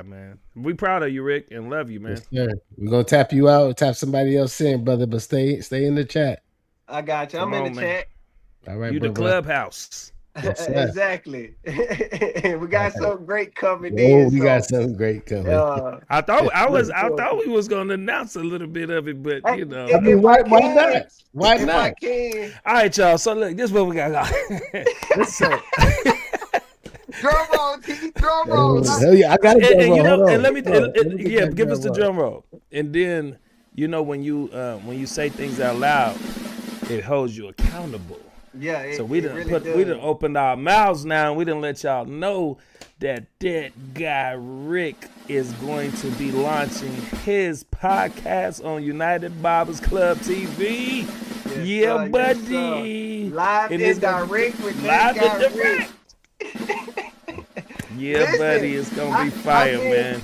man. We proud of you, Rick, and love you, man. Yes, sir. We're gonna tap you out, tap somebody else in, brother. But stay in the chat. I got you. I'm Come in on, the man. chat. All right, You the brother. clubhouse. Yes, sir. Exactly. We got something great coming Oh, in. we So, got something great coming. I thought looking we was gonna announce a little bit of it, but Hey, you know. I mean, if why I can, not? Why if not? I can, All right, y'all. So look, this is what we got. So drum roll, T, drum roll. Hell yeah, I got a drum and roll. you know, Hold and on. let me, Hold on. Let me get yeah, that give us the roll. drum roll, and then when you say things out loud, it holds you accountable. Yeah, So we really done opened our mouths now, and we done let y'all know that guy Rick is going to be launching his podcast on United Barbers Club TV. Yes, Yeah, sir, buddy. yes, sir. Live And and it's gonna be direct with live that and guy Rick. Yeah, Listen, buddy, it's gonna be I fire, mean, man.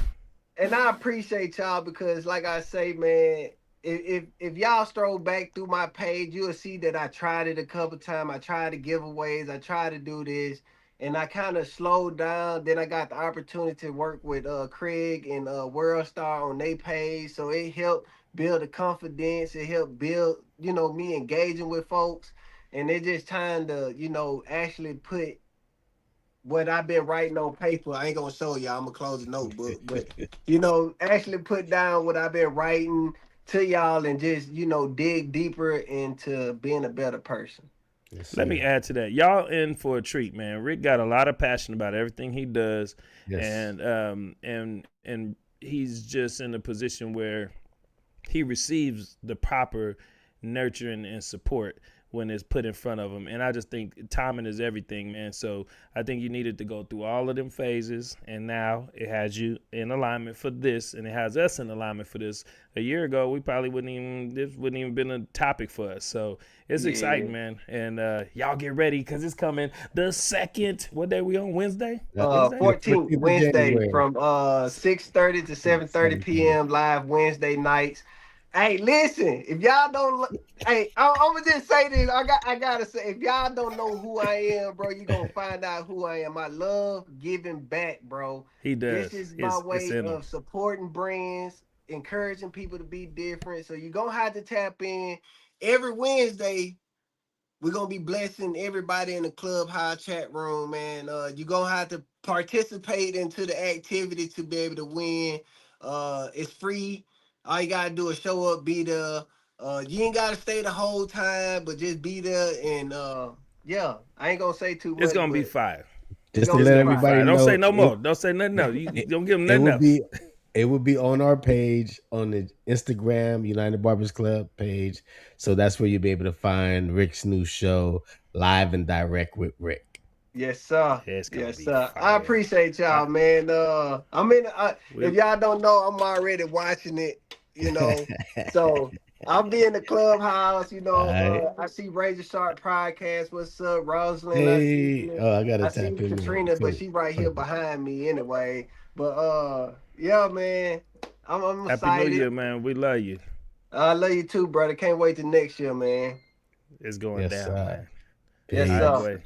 And I appreciate y'all because, like I say, man, if y'all stroll back through my page, you'll see that I tried it a couple times. I tried to giveaways. I tried to do this, and I kind of slowed down. Then I got the opportunity to work with Craig and World Star on their page, so it helped build the confidence. It helped build, me engaging with folks, and it's just time to, actually put what I've been writing on paper. I ain't gonna show y'all. I'm gonna close the notebook, but actually put down what I've been writing to y'all and just dig deeper into being a better person. Yes, Let me sir. add to that. Y'all in for a treat, man. Rick got a lot of passion about everything he does, Yes. and he's just in a position where he receives the proper nurturing and support when it's put in front of him. And I just think timing is everything, man. So I think you needed to go through all of them phases, and now it has you in alignment for this, and it has us in alignment for this. A year ago, we probably this wouldn't even been a topic for us. So it's exciting, man. And y'all get ready because it's coming the second. What day we on? Wednesday? 14th Wednesday January. from 6:30 to 7:30 p.m. live Wednesday nights. Hey, listen, if y'all don't, I'm gonna just say this. I gotta say, if y'all don't know who I am, bro, you gonna find out who I am. I love giving back, bro. He does. This is my way in him. of supporting brands, encouraging people to be different. So you're gonna have to tap in every Wednesday. We're gonna be blessing everybody in the clubhouse chat room, man. You're gonna have to participate into the activity to be able to win. It's free. All you gotta do is show up, be there. You ain't gotta stay the whole time, but just be there. And yeah, I ain't gonna say too much. It's gonna be but fire. Just to gonna let be everybody Fire. know. Don't say no more. Don't say nothing else. You don't give them It nothing will else. be. It will be on our page on the Instagram United Barbers Club page. So that's where you'll be able to find Rick's new show, Live and Direct with Rick. Yes, sir. Yeah, it's gonna Yes, be sir. fire. I appreciate y'all, man. I'm in. If y'all don't know, I'm already watching it. So I'll be in the clubhouse, you know. right. I see Razor Sharp podcast. What's up, Rosalind? I see Hey, you. oh, I gotta I see tap in there. Katrina, but Cool. she right here Perfect. behind me anyway. But yeah, man, I'm Happy New excited. Year, man. We love you. I love you too, brother. Can't wait till next year, man. It's going Yes, down, sir. man. Yes, All Peace. right, sir. boy.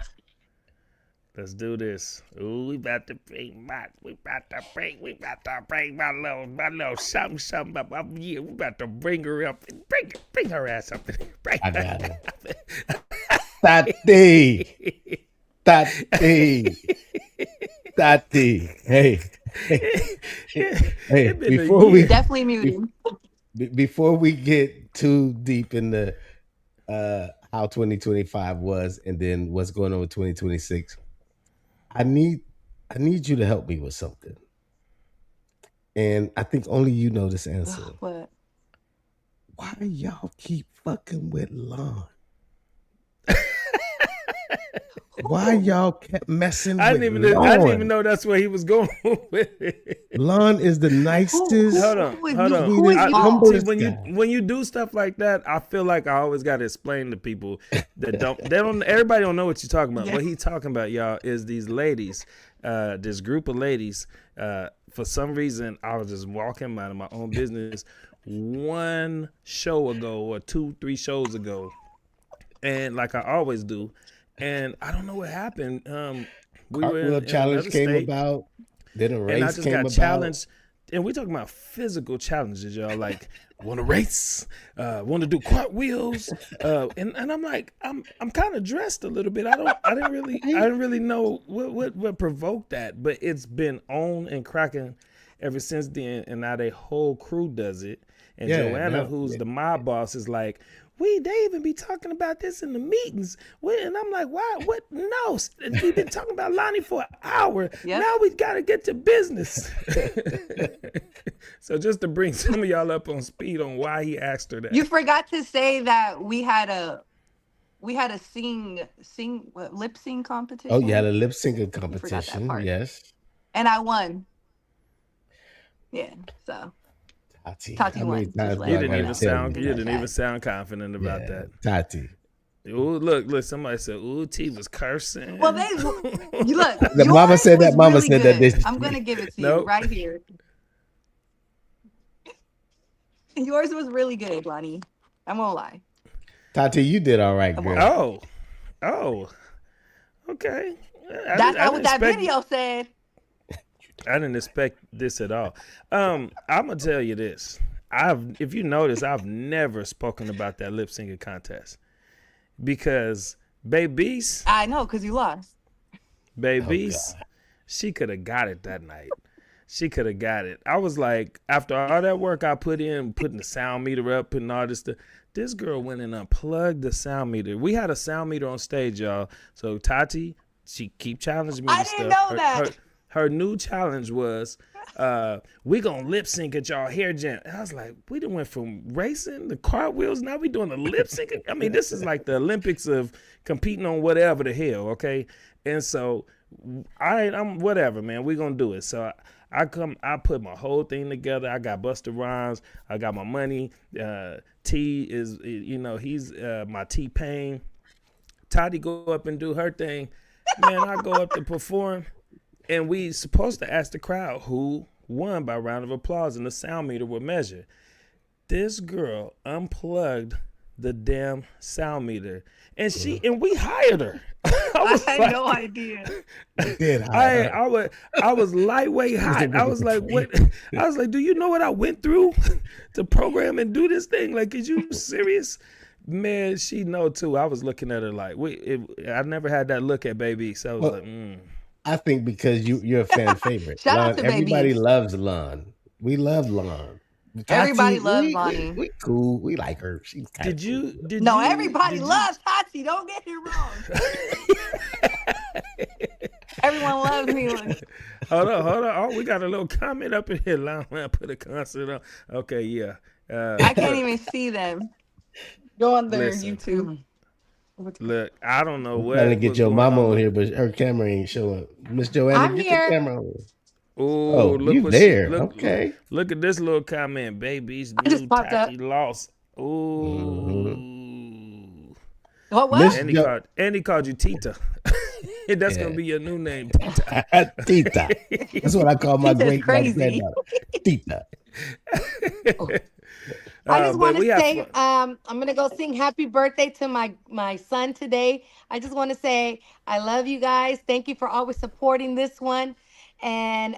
Let's do this. Ooh, we about to bring my little something up. Yeah, we about to bring her up. Bring her ass up. I got it. Tati. Tati. Tati. Hey. Hey. Definitely muted. Before we get too deep in the how 2025 was and then what's going on with 2026, I need you to help me with something. And I think only you know this answer. What? Why y'all keep fucking with Lon? Why y'all kept messing I with didn't even know that's where he was going with it. Lon is the nicest. Hold on. humblest See, guy. when you do stuff like that, I feel like I always got to explain to people that everybody don't know what you're talking about. Yeah. What he talking about, y'all, is these ladies, this group of ladies. For some reason, I was just walking out of my own business one show ago or 2-3 shows ago, and like I always do. And I don't know what happened. We were Cartwheel in challenge another came state, about. Then a race and I just came got about. challenged. And we're talking about physical challenges, y'all. Like, want to race, want to do cartwheels, and I'm like, I'm kind of dressed a little bit. I didn't really know what provoked that, but it's been on and cracking ever since then. And now their whole crew does it. And Joanna, who's the mob boss, is like, they even be talking about this in the meetings. And I'm like, why? What? No, we've been talking about Lonnie for an hour. Yep. Now we got to get to business. So just to bring some of y'all up on speed on why he asked her that. You forgot to say that we had a lip sync competition. Oh, you had a lip syncing You forgot that competition. part. Yes. And I won. Yeah. So Tati. Tati How many won. times Just do You I didn't gotta even tell sound. you? You didn't even sound confident about Yeah, that. Tati. Ooh, look! Somebody said, "Ooh, T was cursing." well, you look. The mama said that. yours was Mama really said that. good. This. I'm gonna give it to you Nope. right here. Yours was really good, Lonnie. I won't lie. Tati, you did all right, girl. Oh, okay. That's not what that video said. I didn't expect this at all. I'm gonna tell you this. If you notice, I've never spoken about that lip syncing contest because Baby's, I know, because you lost. she could have got it that night. She could have got it. I was like, after all that work I put in, putting the sound meter up, putting all this stuff, this girl went and unplugged the sound meter. We had a sound meter on stage, y'all. So Tati, she keep challenging me. I didn't know that. Her new challenge was, we gonna lip sync at y'all hair jam. And I was like, we done went from racing the cartwheels, now we doing the lip syncing. I mean, this is like the Olympics of competing on whatever the hell, okay? And so I'm whatever, man. We gonna do it. So I put my whole thing together. I got Busta Rhymes. I got my money. T is, he's my T-Pain. Toddy go up and do her thing. Man, I go up to perform. And we supposed to ask the crowd who won by round of applause, and the sound meter would measure. This girl unplugged the damn sound meter, and we hired her. I had no idea. I was lightweight hot. I was like, what? I was like, do you know what I went through to program and do this thing? Like, is you serious? Man, she know too. I was looking at her like, I never had that look at Baby, so I was like, I think because you're a fan favorite. Shout Lon, out to everybody Baby. loves Lon. We love Lon. Everybody Tati, loves Lonnie. We cool. We like her. She's did you? Everybody loves Tati. Don't get it wrong. Everyone loves me. Hold on. Oh, we got a little comment up in here. Lon, I put a concert on. Okay, yeah. I can't even see them. Go on their YouTube. Look, I don't know what. Trying to get your mama on here, but her camera ain't showing. Miss Joanna, I'm get here. your camera on. Oh, you there? Okay. Look at this little comment. Baby's just new popped up. Tati lost. Ooh. What? And he called you Tita. That's gonna be your new name, Tita. Tita. That's what I call my Tita's great my crazy. granddaughter. Tita. I just But want we to have say, fun. I'm gonna go sing happy birthday to my son today. I just want to say I love you guys. Thank you for always supporting this one. And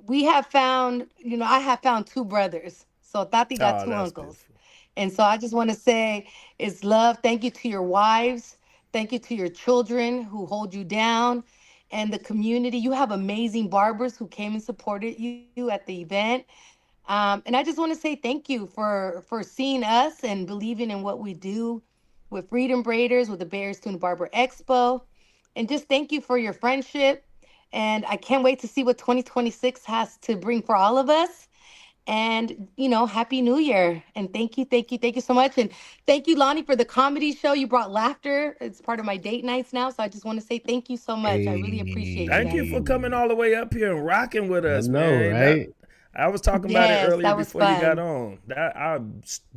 we have found, I have found two brothers. So Tati got Oh, two that's uncles. beautiful. And so I just want to say it's love. Thank you to your wives. Thank you to your children who hold you down and the community. You have amazing barbers who came and supported you at the event. And I just want to say thank you for seeing us and believing in what we do with Freedom Braiders, with the Bears Tune Barber Expo. And just thank you for your friendship. And I can't wait to see what 2026 has to bring for all of us. And, Happy New Year. And thank you so much. And thank you, Lonnie, for the comedy show. You brought laughter. It's part of my date nights now. So I just want to say thank you so much. I really appreciate you Thank you guys. for coming Hey. all the way up here and rocking with I us, know, man. right? I was talking about it Yes, earlier that was before you got fun. on. I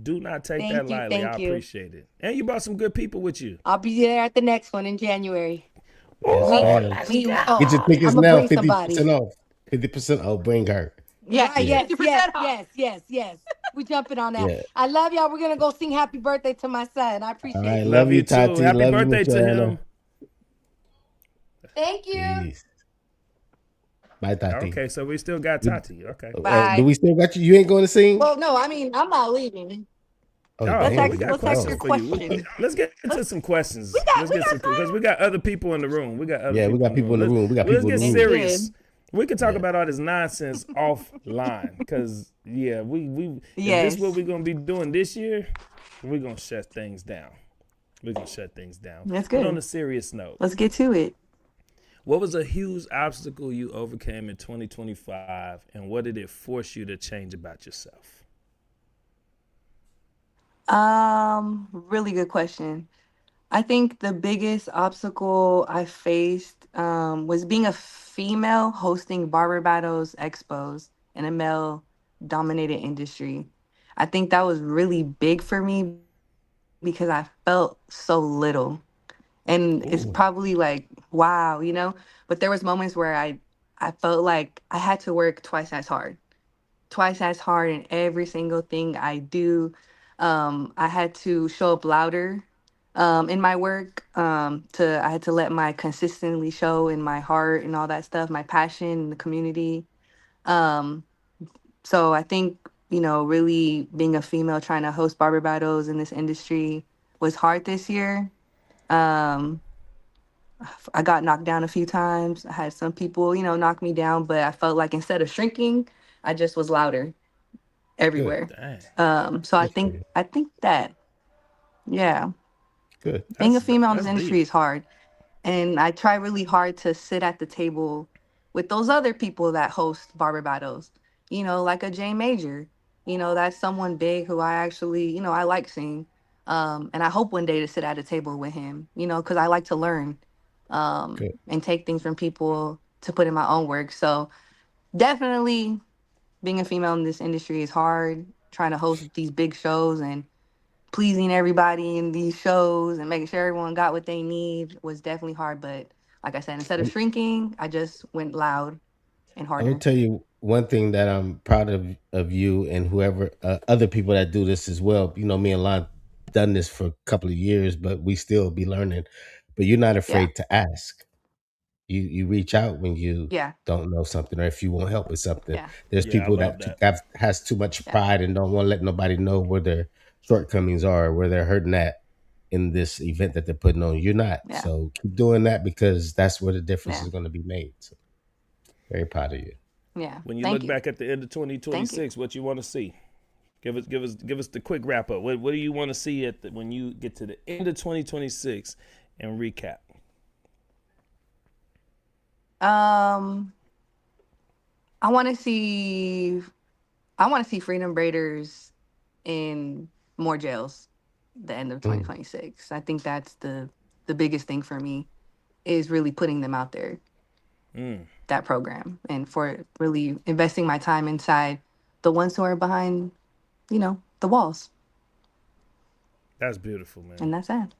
do not take that Thank you. lightly. I Thank you. appreciate it. And you brought some good people with you. I'll be there at the next one in January. Yes, We, Oh, ma'am. let's we, go. Get your tickets I'm gonna now, bring 50% somebody. off. 50% off. Bring her. Yeah, Right, Yeah. yes, 50% yes, off. Yes. We jumping on that. Yeah. I love y'all. We're gonna go sing happy birthday to my son. I All appreciate right. you. Love Love you, you too. Tati. Happy Love you, birthday Miss to Joanna. him. Thank you. Peace. Bye, Tati. Okay, so we still got Tati. Okay. Do Bye. we still got you? You ain't going to sing? Well, no, I mean, I'm not leaving. Oh, Oh Let's yeah, damn. we ask You got got let's cut ask questions your off. for you. question. Let's get into Let's some we questions. got Let's we get got some because time. we got other people in the room. We got other Yeah, we people got in the people room. in the room. We got Let's people in get the It's room. serious. good. We can talk Yeah. about all this nonsense offline because we if this is what Yes. we're gonna be doing this year, we're gonna shut things down. We're gonna shut things down. That's But on good. a serious note, Let's get to it. what was a huge obstacle you overcame in 2025, and what did it force you to change about yourself? Really good question. I think the biggest obstacle I faced was being a female hosting barber battles expos in a male dominated industry. I think that was really big for me because I felt so little. And it's Ooh, probably like, wow, but there was moments where I felt like I had to work twice as hard in every single thing I do. I had to show up louder in my work. I had to let my consistently show in my heart and all that stuff, my passion in the community. Um, so I think really being a female trying to host barber battles in this industry was hard this year. Um, I got knocked down a few times. I had some people, knock me down, but I felt like instead of shrinking, I just was louder good. everywhere. Dang, So I Good for think you. I think that yeah, Good. being a female in this that's industry deep. is hard, and I try really hard to sit at the table with those other people that host barber battles. Like a Jay Major. That's someone big who I actually, I like seeing. And I hope one day to sit at a table with him. Because I like to learn, Good. and take things from people to put in my own work. So definitely being a female in this industry is hard. Trying to host these big shows and pleasing everybody in these shows and making sure everyone got what they need was definitely hard. But like I said, instead of I'm, shrinking, I just went loud and I'm gonna harder. tell you one thing that I'm proud of you and whoever other people that do this as well. You know, me and Lon done this for a couple of years, but we still be learning. But you're not Yeah, afraid to ask. You reach out when you yeah, don't know something or if you want help with something. yeah, There's Yeah, I people love that that. has too much yeah, pride and don't want to let nobody know where their shortcomings are, where they're hurting at in this event that they're putting on. You're not. yeah, So keep doing that because that's where the difference yeah, is going to be made. So very proud of you. yeah. When you Thank look you. back at the end of Thank you. 2026, what you want to see? Give us the quick wrap up. What do you want to see when you get to the end of 2026 and recap? Um, I want to see. I want to see Freedom Braiders in more jails. The end of Mm, 2026. I think that's the biggest thing for me is really putting them out there. Mm. That program and for really investing my time inside the ones who are behind, the walls. That's beautiful, man. And that's it.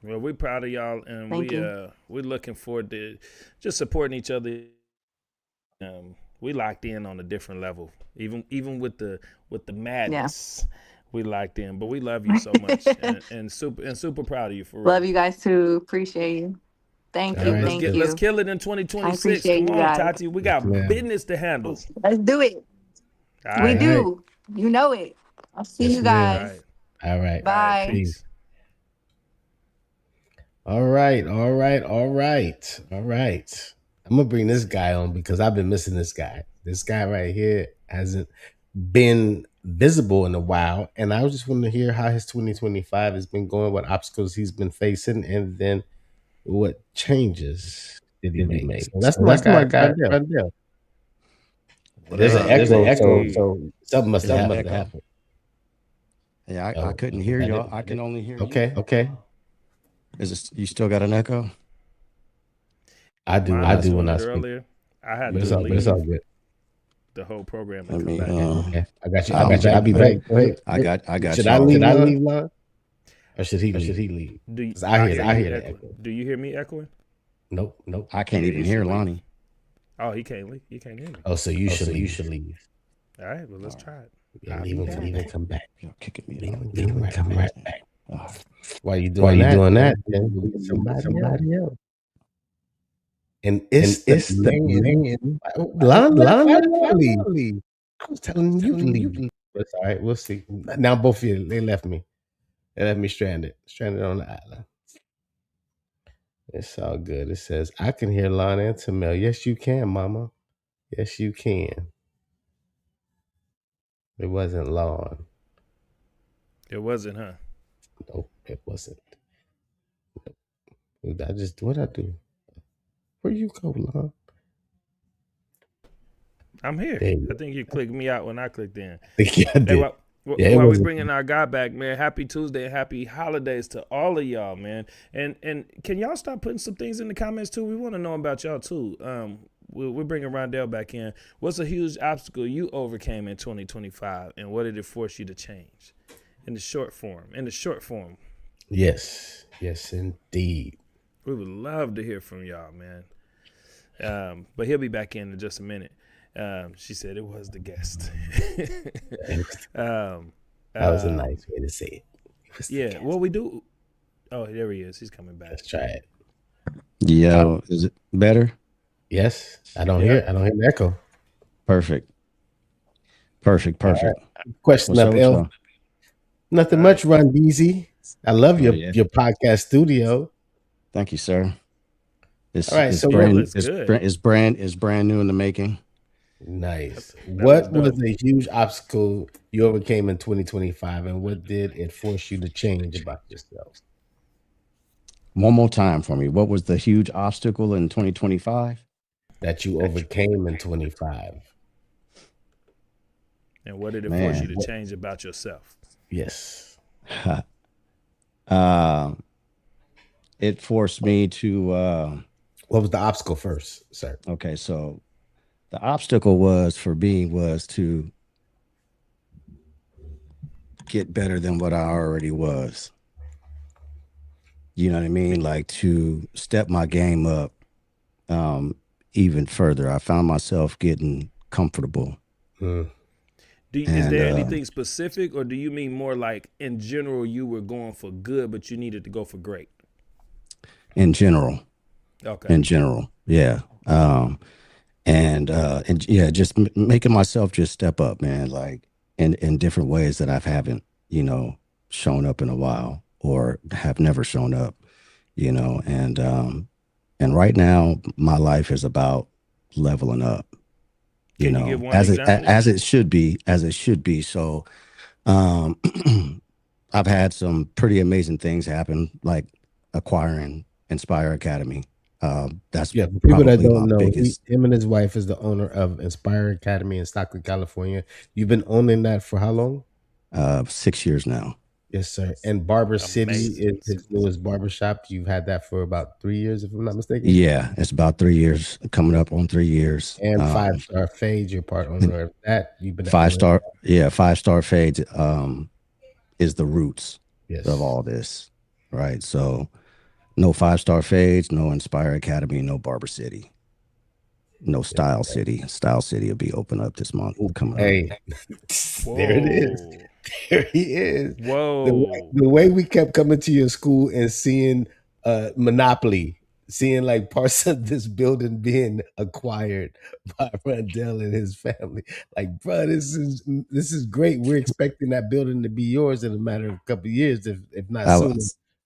Well, we're proud of y'all, and Thank you. we're looking forward to just supporting each other. We locked in on a different level, even with the madness. Yeah. We locked in, but we love you so much, and super proud of you for real. Love you guys too. Appreciate you. Thank you. Thank you. Let's kill it in 2026. Come on, Tati. We got business to handle. Let's do it. We do. You know it. I'll see you guys. All right. Bye. Peace. All right. I'm gonna bring this guy on because I've been missing this guy. This guy right here hasn't been visible in a while, and I just want to hear how his 2025 has been going, what obstacles he's been facing, and then what changes did he make. So that's my guy right there. There's an echo, so something must have happened. Yeah, I couldn't hear y'all. I can only hear you. Okay. You still got an echo? I do when I speak. Earlier. I had to leave. It's all good. The whole program. Okay. I got you. I'll be back. Go ahead. I got. Should I leave line? Or should he leave? I hear the echo. Do you hear me echoing? Nope. I can't even hear Lonnie. Oh, he can't leave. He can't hear me. Oh, so you should leave. All right, well, let's try it. Yeah, leave him come back. You're kicking me. Leave him come right back. Why you doing that? Somebody else. And it's the man. Lonnie. I was telling you to leave. That's all right. We'll see. Now both of you, they left me. They left me stranded on the island. It's all good. It says, I can hear Lon and Tamel. Yes, you can, Mama. Yes, you can. It wasn't Lon. It wasn't, huh? Nope, it wasn't. What'd I do? Where you go, Lon? I'm here. I think you clicked me out when I clicked in. Yeah, I did. While we bringing our guy back, man, happy Tuesday and happy holidays to all of y'all, man. And can y'all start putting some things in the comments too? We want to know about y'all too. We're bringing Rondell back in. What's a huge obstacle you overcame in 2025, and what did it force you to change? In the short form. Yes, indeed. We would love to hear from y'all, man. But he'll be back in just a minute. She said it was the guest. That was a nice way to say it. Yeah, what we do. Oh, there he is. He's coming back. Let's try it. Yo, is it better? Yes. I don't hear the echo. Perfect. Right. Question up, L. Nothing much, Ron Deasy. I love your podcast studio. Thank you, sir. All right, so it's brand new in the making. Nice. What was a huge obstacle you overcame in 2025, and what did it force you to change about yourself? One more time for me. What was the huge obstacle in 2025 that you overcame in 25? And what did it force you to change about yourself? Yes. It forced me to. What was the obstacle first, sir? Okay, so the obstacle was to get better than what I already was. You know what I mean? Like to step my game up even further. I found myself getting comfortable. Is there anything specific, or do you mean more like in general you were going for good, but you needed to go for great? In general. Okay. In general, yeah. And just making myself just step up, man, like in different ways that I haven't, shown up in a while or have never shown up, and right now my life is about leveling up, as it should be. So, I've had some pretty amazing things happen, like acquiring Inspire Academy. That's for people that don't know, him and his wife is the owner of Inspire Academy in Stockton, California. You've been owning that for how long? 6 years now. Yes, sir. And Barber City is his newest barbershop. You've had that for about 3 years, if I'm not mistaken. Yeah, it's about 3 years, coming up on 3 years. And 5-Star Fades, you're part owner of that. You've been 5-Star, 5-Star Fades. is the roots Yes. of all this, right? So no 5-star fades, no Inspire Academy, no Barber City, no Style City. Style City will be open up this month coming up. Hey, there it is. Whoa. There he is. Whoa. The way we kept coming to your school and seeing Monopoly, seeing like parts of this building being acquired by Rundell and his family. Like, bro, this is great. We're expecting that building to be yours in a matter of a couple of years, if not sooner.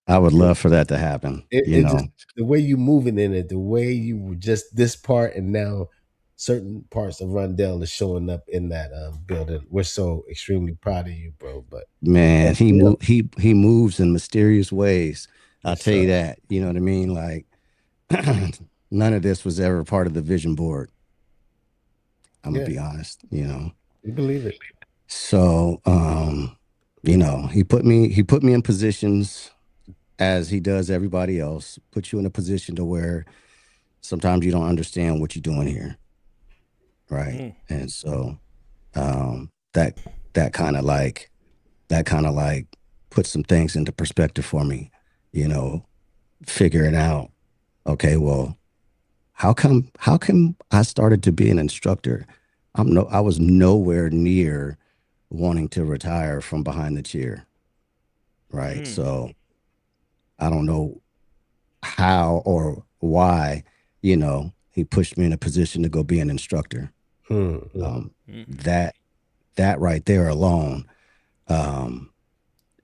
I would love for that to happen. Just the way you moving in it, the way you were just this part, and now certain parts of Rundell is showing up in that building. We're so extremely proud of you, bro. But man, he moves in mysterious ways. I'll tell you that. You know what I mean? Like none of this was ever part of the vision board. I'm gonna be honest, you know. We believe it. So you know, he put me in positions as he does everybody else, put you in a position to where sometimes you don't understand what you're doing here. Right. And so that kind of like put some things into perspective for me, you know, figuring out, okay, well, how come I started to be an instructor? I was nowhere near wanting to retire from behind the chair. Right. So I don't know how or why, you know, he pushed me in a position to go be an instructor. That right there alone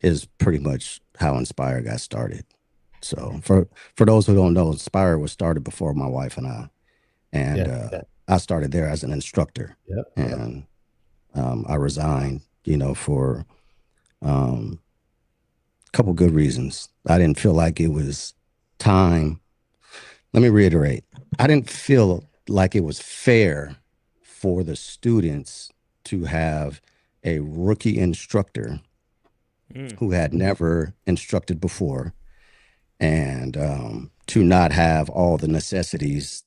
is pretty much how Inspire got started. So for those who don't know, Inspire was started before my wife and I, and I started there as an instructor. And I resigned, you know, for couple good reasons. I didn't feel like it was time. Let me reiterate. I didn't feel like it was fair for the students to have a rookie instructor who had never instructed before, and to not have all the necessities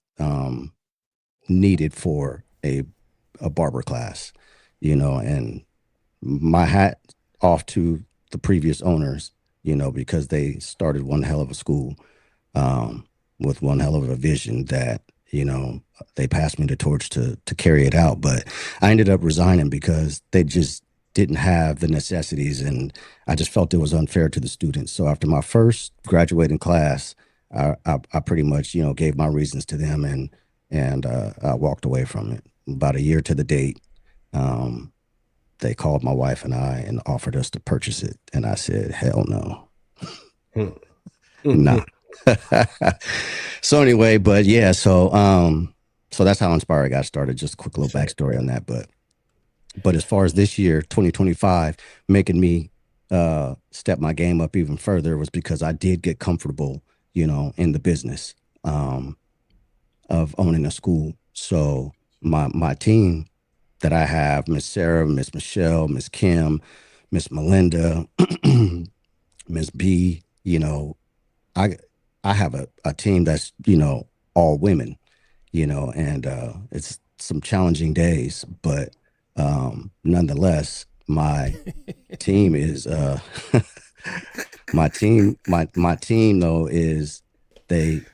needed for a barber class, you know. And my hat off to the previous owners, you know, because they started one hell of a school with one hell of a vision that, you know, they passed me the torch to carry it out. But I ended up resigning because they just didn't have the necessities, and I just felt it was unfair to the students. So after my first graduating class, I pretty much, you know, gave my reasons to them, and I walked away from it. About a year to the date, they called my wife and I and offered us to purchase it. And I said, hell no. Nah. So anyway, but yeah, so that's how Inspire got started. Just a quick little backstory on that. But as far as this year, 2025, making me step my game up even further was because I did get comfortable, you know, in the business of owning a school. So my team that I have, Miss Sarah, Miss Michelle, Miss Kim, Miss Melinda, Miss B, you know, I have a team that's, you know, all women, you know, and it's some challenging days, but nonetheless, my team is my team though is they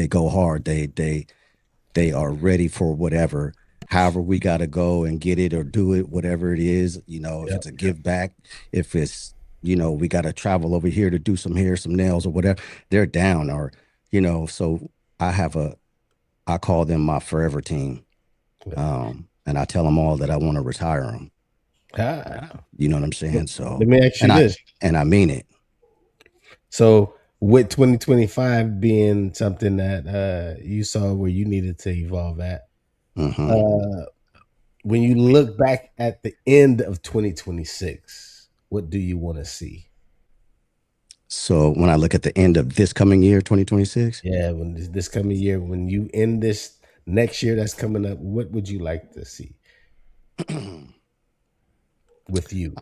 go hard. They are ready for whatever. However we got to go and get it or do it, whatever it is, you know, if it's a give back, if it's, you know, we got to travel over here to do some hair, some nails or whatever, they're down. Or, you know, so I call them my forever team. And I tell them all that I want to retire them. You know what I'm saying? So let me ask you this. And I mean it. So with 2025 being something that you saw where you needed to evolve at, when you look back at the end of 2026, what do you want to see? So when I look at the end of this coming year, 2026? Yeah, when this coming year, when you end this next year that's coming up, what would you like to see with you?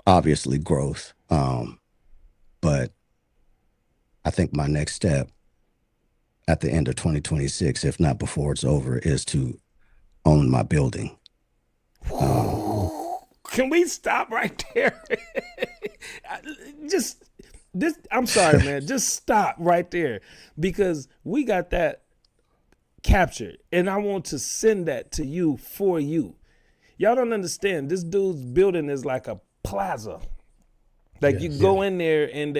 Obviously growth. But I think my next step at the end of 2026, if not before it's over, is to own my building. Can we stop right there? Just this. I'm sorry, man. Just stop right there because we got that captured, and I want to send that to you for you. Y'all don't understand. This dude's building is like a plaza. Like you go in there and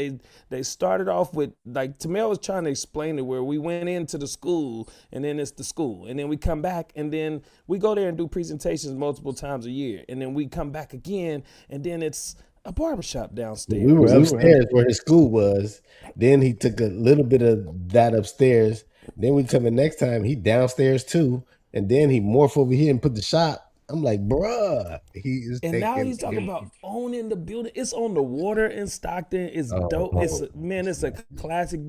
they started off with like Tamel was trying to explain it where we went into the school and then it's the school and then we come back and then we go there and do presentations multiple times a year and then we come back again and then it's a barbershop downstairs. We were upstairs where his school was. Then he took a little bit of that upstairs. Then we come the next time, he downstairs too. And then he morphed over here and put the shop. I'm like, bruh, he is. And now he's talking about owning the building. It's on the water in Stockton. It's dope. It's a classic.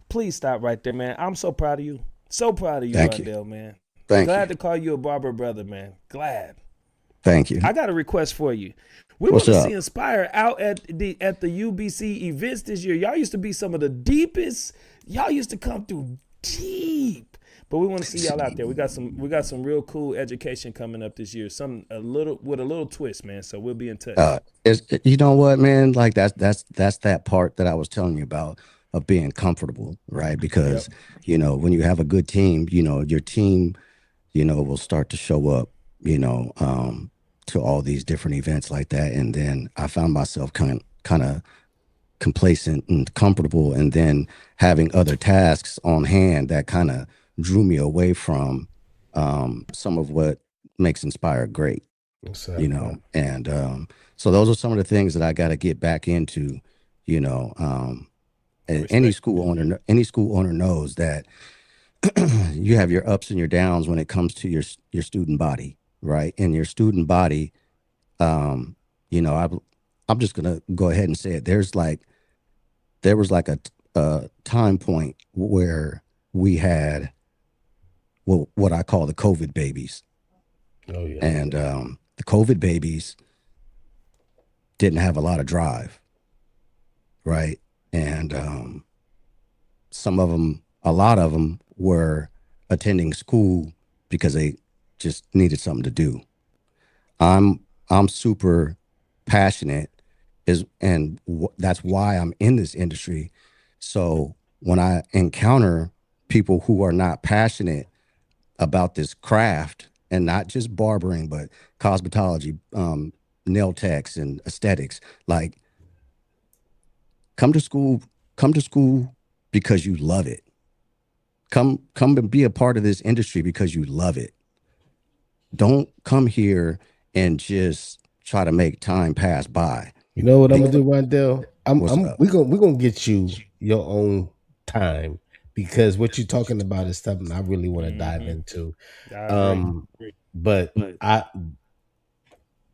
Please stop right there, man. I'm so proud of you. So proud of you, Rondell, man. Glad to call you a barber brother, man. Glad. Thank you. I got a request for you. We want to see Inspire out at the UBC events this year. Y'all used to be some of the deepest. Y'all used to come through deep. But we want to see y'all out there. We got some real cool education coming up this year. A little twist, man. So we'll be in touch. You know what, man? Like that's that part that I was telling you about of being comfortable, right? Because you know, when you have a good team, you know, your team, you know, will start to show up, you know, to all these different events like that. And then I found myself kind of complacent and comfortable, and then having other tasks on hand that kind of drew me away from some of what makes Inspire great, you know. And so those are some of the things that I got to get back into, you know. And any school owner knows that you have your ups and your downs when it comes to your student body, right? And your student body, you know, I'm just gonna go ahead and say it. There was like a time point where we had what I call the COVID babies. Oh yeah. And the COVID babies didn't have a lot of drive, right? And a lot of them were attending school because they just needed something to do. I'm super passionate, that's why I'm in this industry. So when I encounter people who are not passionate about this craft, and not just barbering, but cosmetology, nail techs and aesthetics, like come to school because you love it. Come and be a part of this industry because you love it. Don't come here and just try to make time pass by. You know what I'm gonna do, Rondell? We're gonna get you your own time, because what you're talking about is something I really want to dive into. But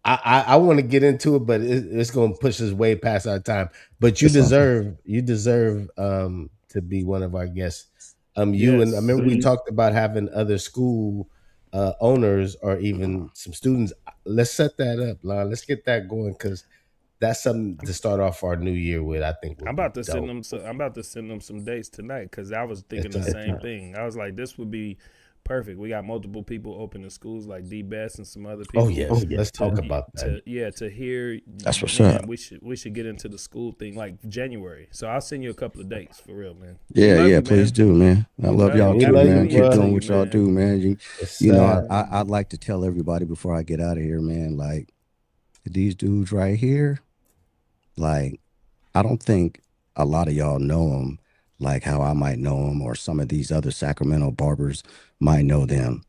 I want to get into it, but it's going to push us way past our time. But you deserve to be one of our guests. You and I remember we talked about having other school owners or even some students. Let's set that up, Lon. Let's get that going, because that's something to start off our new year with. I think I'm about to send them some dates tonight, because I was thinking the same thing. I was like, this would be perfect. We got multiple people opening schools like D-Best and some other people. Oh yes, let's talk about that. To hear. That's what's up. We should get into the school thing like January. So I'll send you a couple of dates for real, man. Yeah, please do, man. I love y'all too, man. Keep doing what y'all do, man. You know, I'd like to tell everybody before I get out of here, man, like these dudes right here, like I don't think a lot of y'all know them like how I might know them, or some of these other Sacramento barbers might know them.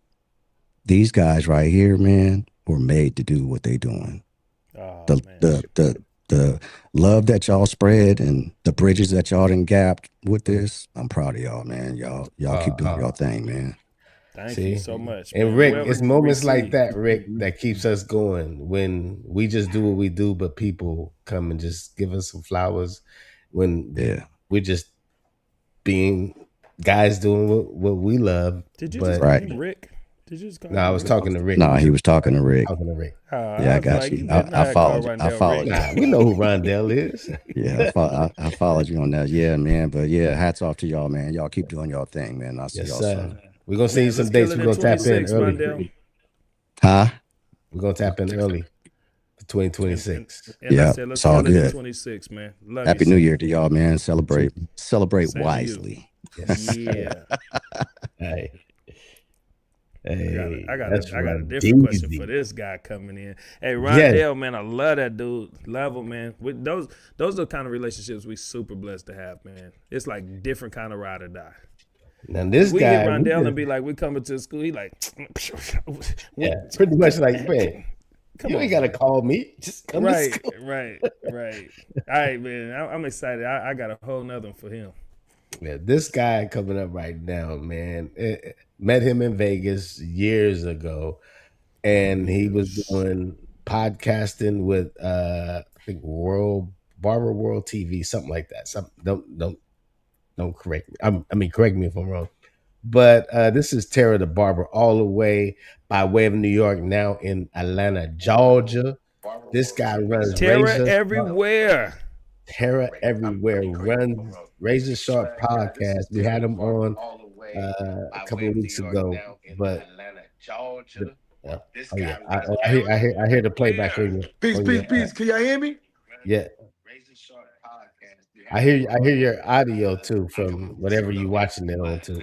These guys right here, man, were made to do what they doing. The love that y'all spread and the bridges that y'all done gapped with this, I'm proud of y'all, man. Y'all keep doing y'all thing, man. Thank you so much. And man. Rick, it's moments like that, Rick, that keeps us going. When we just do what we do, but people come and just give us some flowers. When we're just being guys doing what we love. Did you just call him Rick? Did you just call him I was talking to Rick. No, he was talking to Rick. I got you. I followed. I followed. Nah, we know who Rondell is. Yeah, I followed you on that. Yeah, man. But yeah, hats off to y'all, man. Y'all keep doing y'all thing, man. I'll see y'all soon. We're gonna send you some dates. We're gonna tap in early. Huh? We're gonna tap in early. for 2026. And I Yeah, said, let's it's all kill it in good. 26, man. Love you, Happy New son. Year to y'all, man. Celebrate Same to you. wisely. Yes. Yeah. Hey, I got hey, that's I got a right. different question for Easy. this guy coming in. Hey, Yes. Rondell, man, I love that dude. Love him, man. With those are the kind of relationships we super blessed to have, man. It's like different kind of ride or die. Now this We hit guy, Rondell and be like, we coming to school. He like, yeah, pretty much like, man, come you on, ain't gotta man. call me. Just come to Right, school. right, right. All right, man. I'm excited. I got a whole nother one for him. Yeah, this guy coming up right now, man. Met him in Vegas years ago, and he was Years. doing podcasting with I think World Barber World TV, something like that. Some don't correct me. I mean, correct me if I'm wrong. But this is Tara the Barber, all the way by way of New York, now in Atlanta, Georgia. This guy runs Terror Razor Sharp. everywhere. Terror everywhere. Runs Razor Sharp podcast. We had him on a couple of weeks ago, but the, uh, oh yeah, I hear the playback Peace, on peace, your peace. Can y'all hear me? yeah. I hear your audio too from whatever you watching it on too.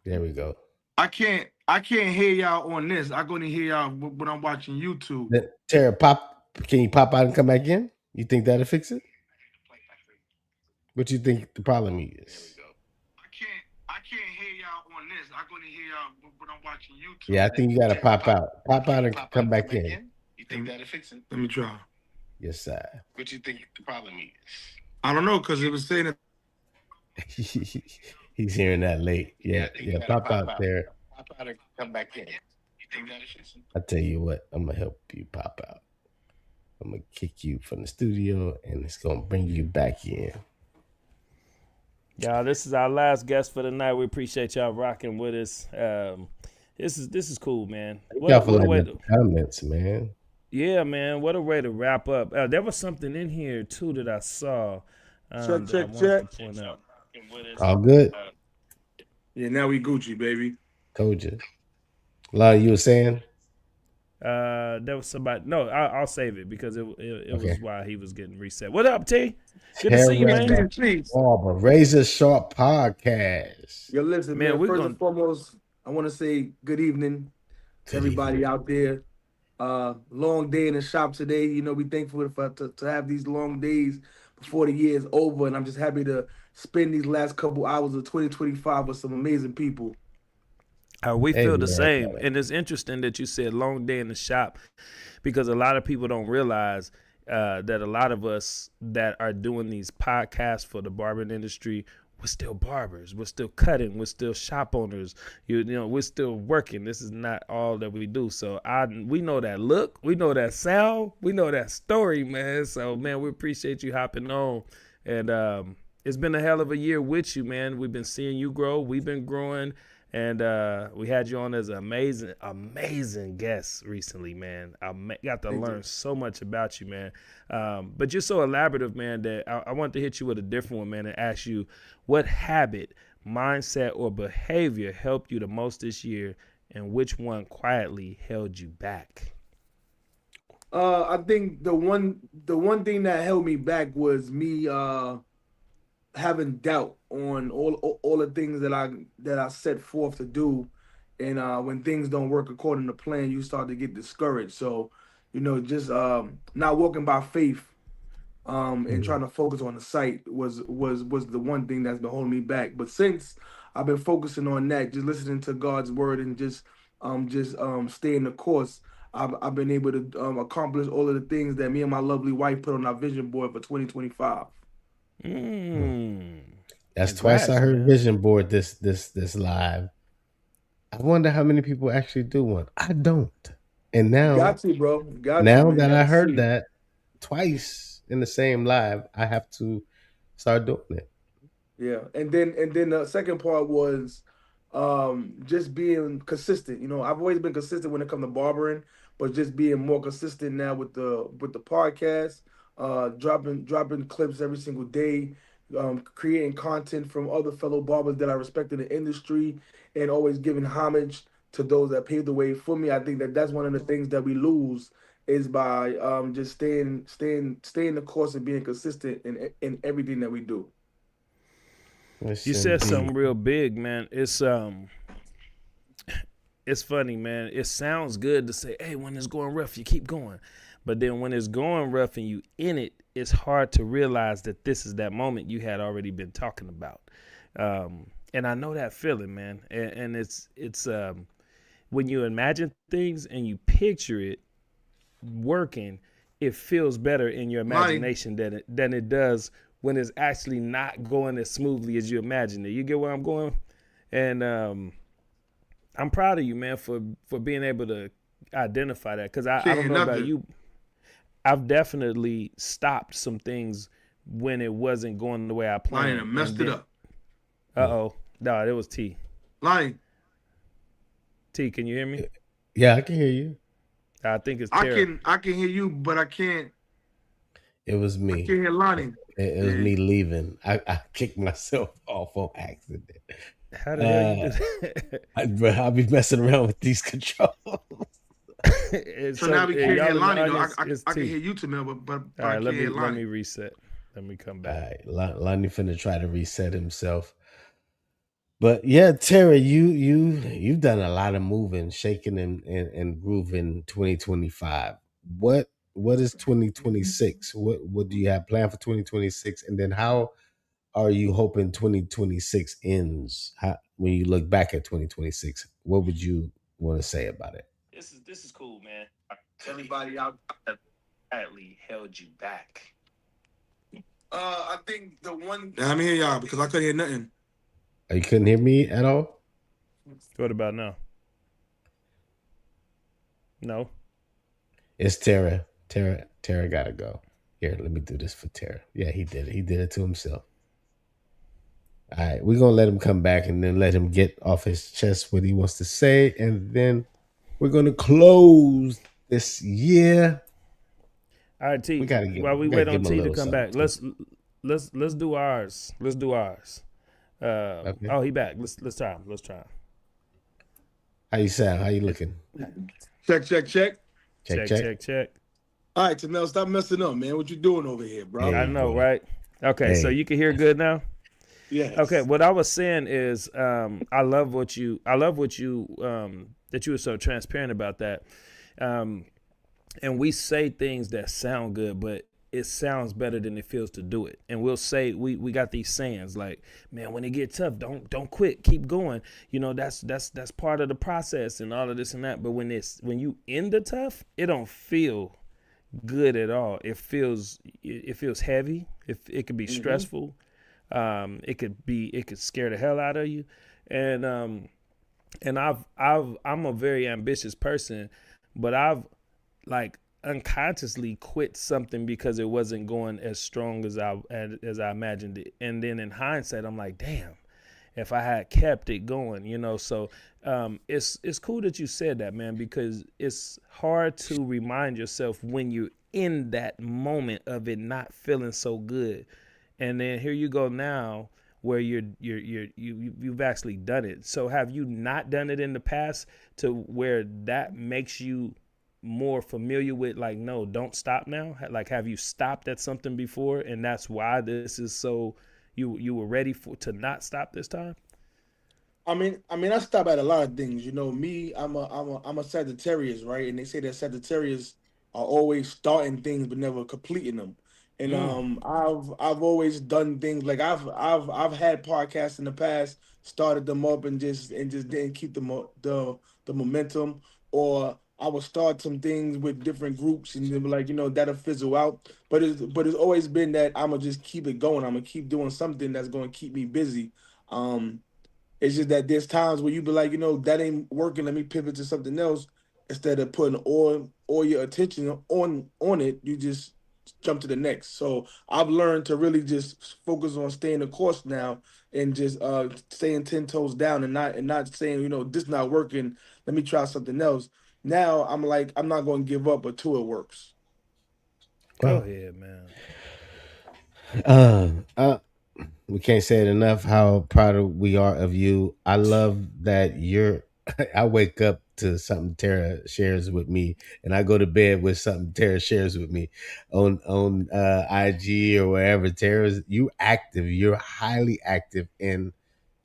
There we go. I can't hear y'all on this. I gonna hear y'all when I'm watching YouTube. Tara, can you pop out and come back in? You think that'll fix it? What you think the problem is? I can't hear y'all on this. I gonna hear y'all when I'm watching YouTube. Yeah, I think you gotta pop out. Pop out and come back in. You think that'll fix it? Let me try. Yes, sir. What you think the problem is? I don't know, because it was saying that. He's hearing that late. Yeah, pop out there. Pop out and come back in. You think that'll fix it? I tell you what, I'm gonna help you pop out. I'm gonna kick you from the studio, and it's gonna bring you back in. Y'all, this is our last guest for the night. We appreciate y'all rocking with us. This is cool, man. What a way to comments, man. Yeah, man. What a way to wrap up. There was something in here too that I saw. Check. All good. Yeah, now we Gucci, baby. Told you. Lana, you were saying? There was somebody. No, I'll save it because it was while he was getting reset. What up, T? Good to see you, man. Razor Sharp podcast. Yo, listen, man. First and foremost, I want to say good evening to everybody out there. Long day in the shop today. You know, we thankful to have these long days before the year is over, and I'm just happy to spend these last couple hours of 2025 with some amazing people. We feel the same. And it's interesting that you said long day in the shop because a lot of people don't realize that a lot of us that are doing these podcasts for the barbering industry, we're still barbers. We're still cutting. We're still shop owners. You know, we're still working. This is not all that we do. So we know that look. We know that sound. We know that story, man. So, man, we appreciate you hopping on. And it's been a hell of a year with you, man. We've been seeing you grow. We've been growing. And we had you on as an amazing guest recently, man. I got to learn so much about you, man. But you're so elaborative, man, that I want to hit you with a different one, man, and ask you what habit, mindset, or behavior helped you the most this year, and which one quietly held you back? I think the one thing that held me back was me having doubt on all the things that I set forth to do, and when things don't work according to plan, you start to get discouraged. So, you know, just not walking by faith, and trying to focus on the sight was the one thing that's been holding me back. But since I've been focusing on that, just listening to God's word and just staying the course, I've been able to accomplish all of the things that me and my lovely wife put on our vision board for 2025. That's twice I heard vision board this live. I wonder how many people actually do one. I don't. And now, got to, bro. That I heard that twice in the same live, I have to start doing it. Yeah, and then the second part was just being consistent. You know, I've always been consistent when it comes to barbering, but just being more consistent now with the podcast, dropping clips every single day, creating content from other fellow barbers that I respect in the industry, and always giving homage to those that paved the way for me. I think that that's one of the things that we lose is by just staying the course and being consistent in everything that we do. Yes, You said indeed. something real big, man. It's funny, man. It sounds good to say, "Hey, when it's going rough, you keep going," but then when it's going rough and you in it, it's hard to realize that this is that moment you had already been talking about. And I know that feeling, man. And it's when you imagine things and you picture it working, it feels better in your imagination than it does when it's actually not going as smoothly as you imagine it. You get where I'm going? And I'm proud of you, man, for being able to identify that. Because I don't know about you. I've definitely stopped some things when it wasn't going the way I planned. Lion messed it up. Uh-oh. No, it was T. Lion. T, can you hear me? Yeah, I can hear you. I think it's Tara. I can hear you, but I can't. It was me. I can't hear Lonnie. It was me leaving. I kicked myself off on accident. How the hell you do that? I'll be messing around with these controls. so now we can't hear Lonnie, though. I can hear you, Tamil, but all right, I can't hear Lonnie. Let me reset. Let me come back. All right, Lonnie finna try to reset himself. But yeah, Tara, you've done a lot of moving, shaking, and grooving 2025. What is 2026? What do you have planned for 2026? And then how are you hoping 2026 ends? When you look back at 2026, what would you want to say about it? This is cool, man. Everybody out that badly held you back. I think the one. Let me hear y'all because I couldn't hear nothing. You couldn't hear me at all? What about now? No. It's Tara. Tara gotta go. Here, let me do this for Tara. Yeah, he did it. He did it to himself. All right, we're gonna let him come back and then let him get off his chest what he wants to say, and then we're gonna close this year. All right, T. While we wait on T to come back, let's do ours. Let's do ours. Okay. Oh, he back. Let's try him. Let's try him. How you sound? How you looking? Check. Check. All right, Tamel, stop messing up, man. What you doing over here, bro? Hey, I know, right? Okay, so you can hear good now? Yes. Okay, what I was saying is I love what you that you were so transparent about that. And we say things that sound good, but it sounds better than it feels to do it. And we'll say we got these sayings like, man, when it gets tough, don't quit, keep going. You know, that's part of the process and all of this and that. But when you end the tough, it don't feel good at all. It feels heavy. It could be stressful. It could scare the hell out of you. And I'm a very ambitious person, but I've like unconsciously quit something because it wasn't going as strong as I imagined it. And then in hindsight, I'm like, damn, if I had kept it going, you know. So it's cool that you said that, man, because it's hard to remind yourself when you're in that moment of it not feeling so good. And then here you go now where you've actually done it. So have you not done it in the past to where that makes you more familiar with like, no, don't stop now? Like, have you stopped at something before and that's why this is so you were ready to not stop this time? I mean, I stop at a lot of things. You know, me, I'm a Sagittarius, right? And they say that Sagittarius are always starting things but never completing them. And I've always done things like I've had podcasts in the past, started them up and just didn't keep the momentum, or I would start some things with different groups and then be like, you know, that'll fizzle out. But it's always been that I'm gonna just keep it going. I'm gonna keep doing something that's gonna keep me busy. It's just that there's times where you be like, you know, that ain't working. Let me pivot to something else. Instead of putting all your attention on it, you just jump to the next. So I've learned to really just focus on staying the course now and just staying 10 toes down and not saying, you know, this not working. Let me try something else. Now I'm like, I'm not going to give up until it works. Go ahead, man. we can't say it enough how proud we are of you. I love that you're. I wake up to something Tara shares with me, and I go to bed with something Tara shares with me on IG or wherever. Tara's you active. You're highly active, and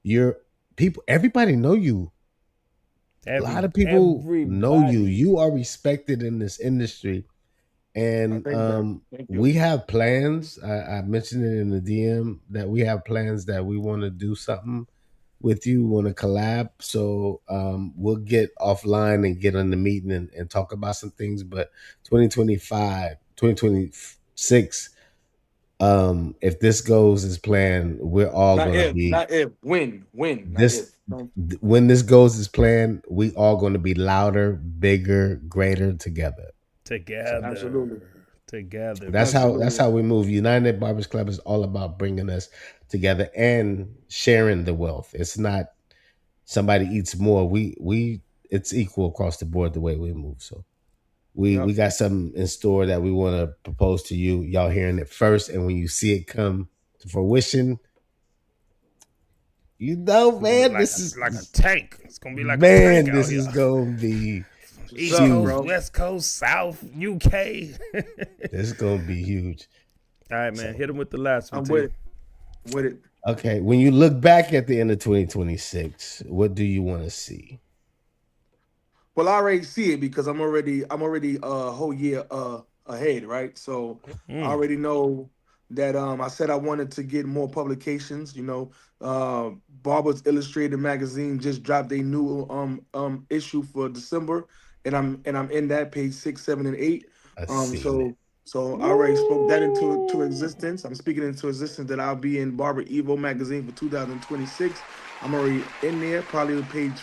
you're people. Everybody know you. A lot of people know you. Everybody. You are respected in this industry, and Thank you. Thank you. we have plans. I mentioned it in the DM that we have plans that we want to do something with you, want to collab. So we'll get offline and get on the meeting and talk about some things. But 2025, 2026, if this goes as planned, we're all Not gonna if, be not if. When, not if. this when this goes as planned, we all gonna be louder, bigger, greater together. So Absolutely. Together, that's man. how Absolutely. we move. United Barbers Club is all about bringing us together and sharing the wealth. It's not somebody eats more. We it's equal across the board the way we move. So we Yep. got something in store that we want to propose to you. Y'all hearing it first, and when you see it come to fruition, you know, It's gonna be man, like this is a tank. It's gonna be like a tank man, out this here. is gonna be What's East up, huge. Coast, bro? West Coast, South, UK. This is gonna be huge. All right, man. So Hit him with the last one, I'm T. with it. With it. okay, when you look back at the end of 2026, what do you want to see? Well, I already see it because I'm already a whole year ahead, right? So I Mm. already know that I said I wanted to get more publications. Barbers Illustrated magazine just dropped a new issue for December, and I'm in that page 6, 7, and 8. I Um seen it. so so I already spoke that into existence. I'm speaking into existence that I'll be in Barber Evo magazine for 2026. I'm already in there, probably page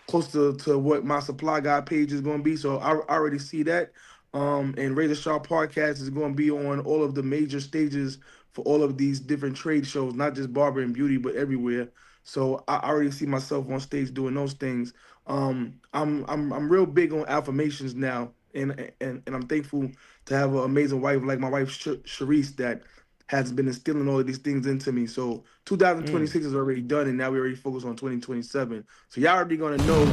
close to what my supply guide page is going to be. So I already see that. And Razor Sharp Podcast is going to be on all of the major stages for all of these different trade shows, not just barber and beauty, but everywhere. So I already see myself on stage doing those things. I'm real big on affirmations now, and I'm thankful to have an amazing wife like my wife Sharice that has been instilling all of these things into me. So Mm. 2026 is already done, and now we already focus on 2027. So y'all already gonna know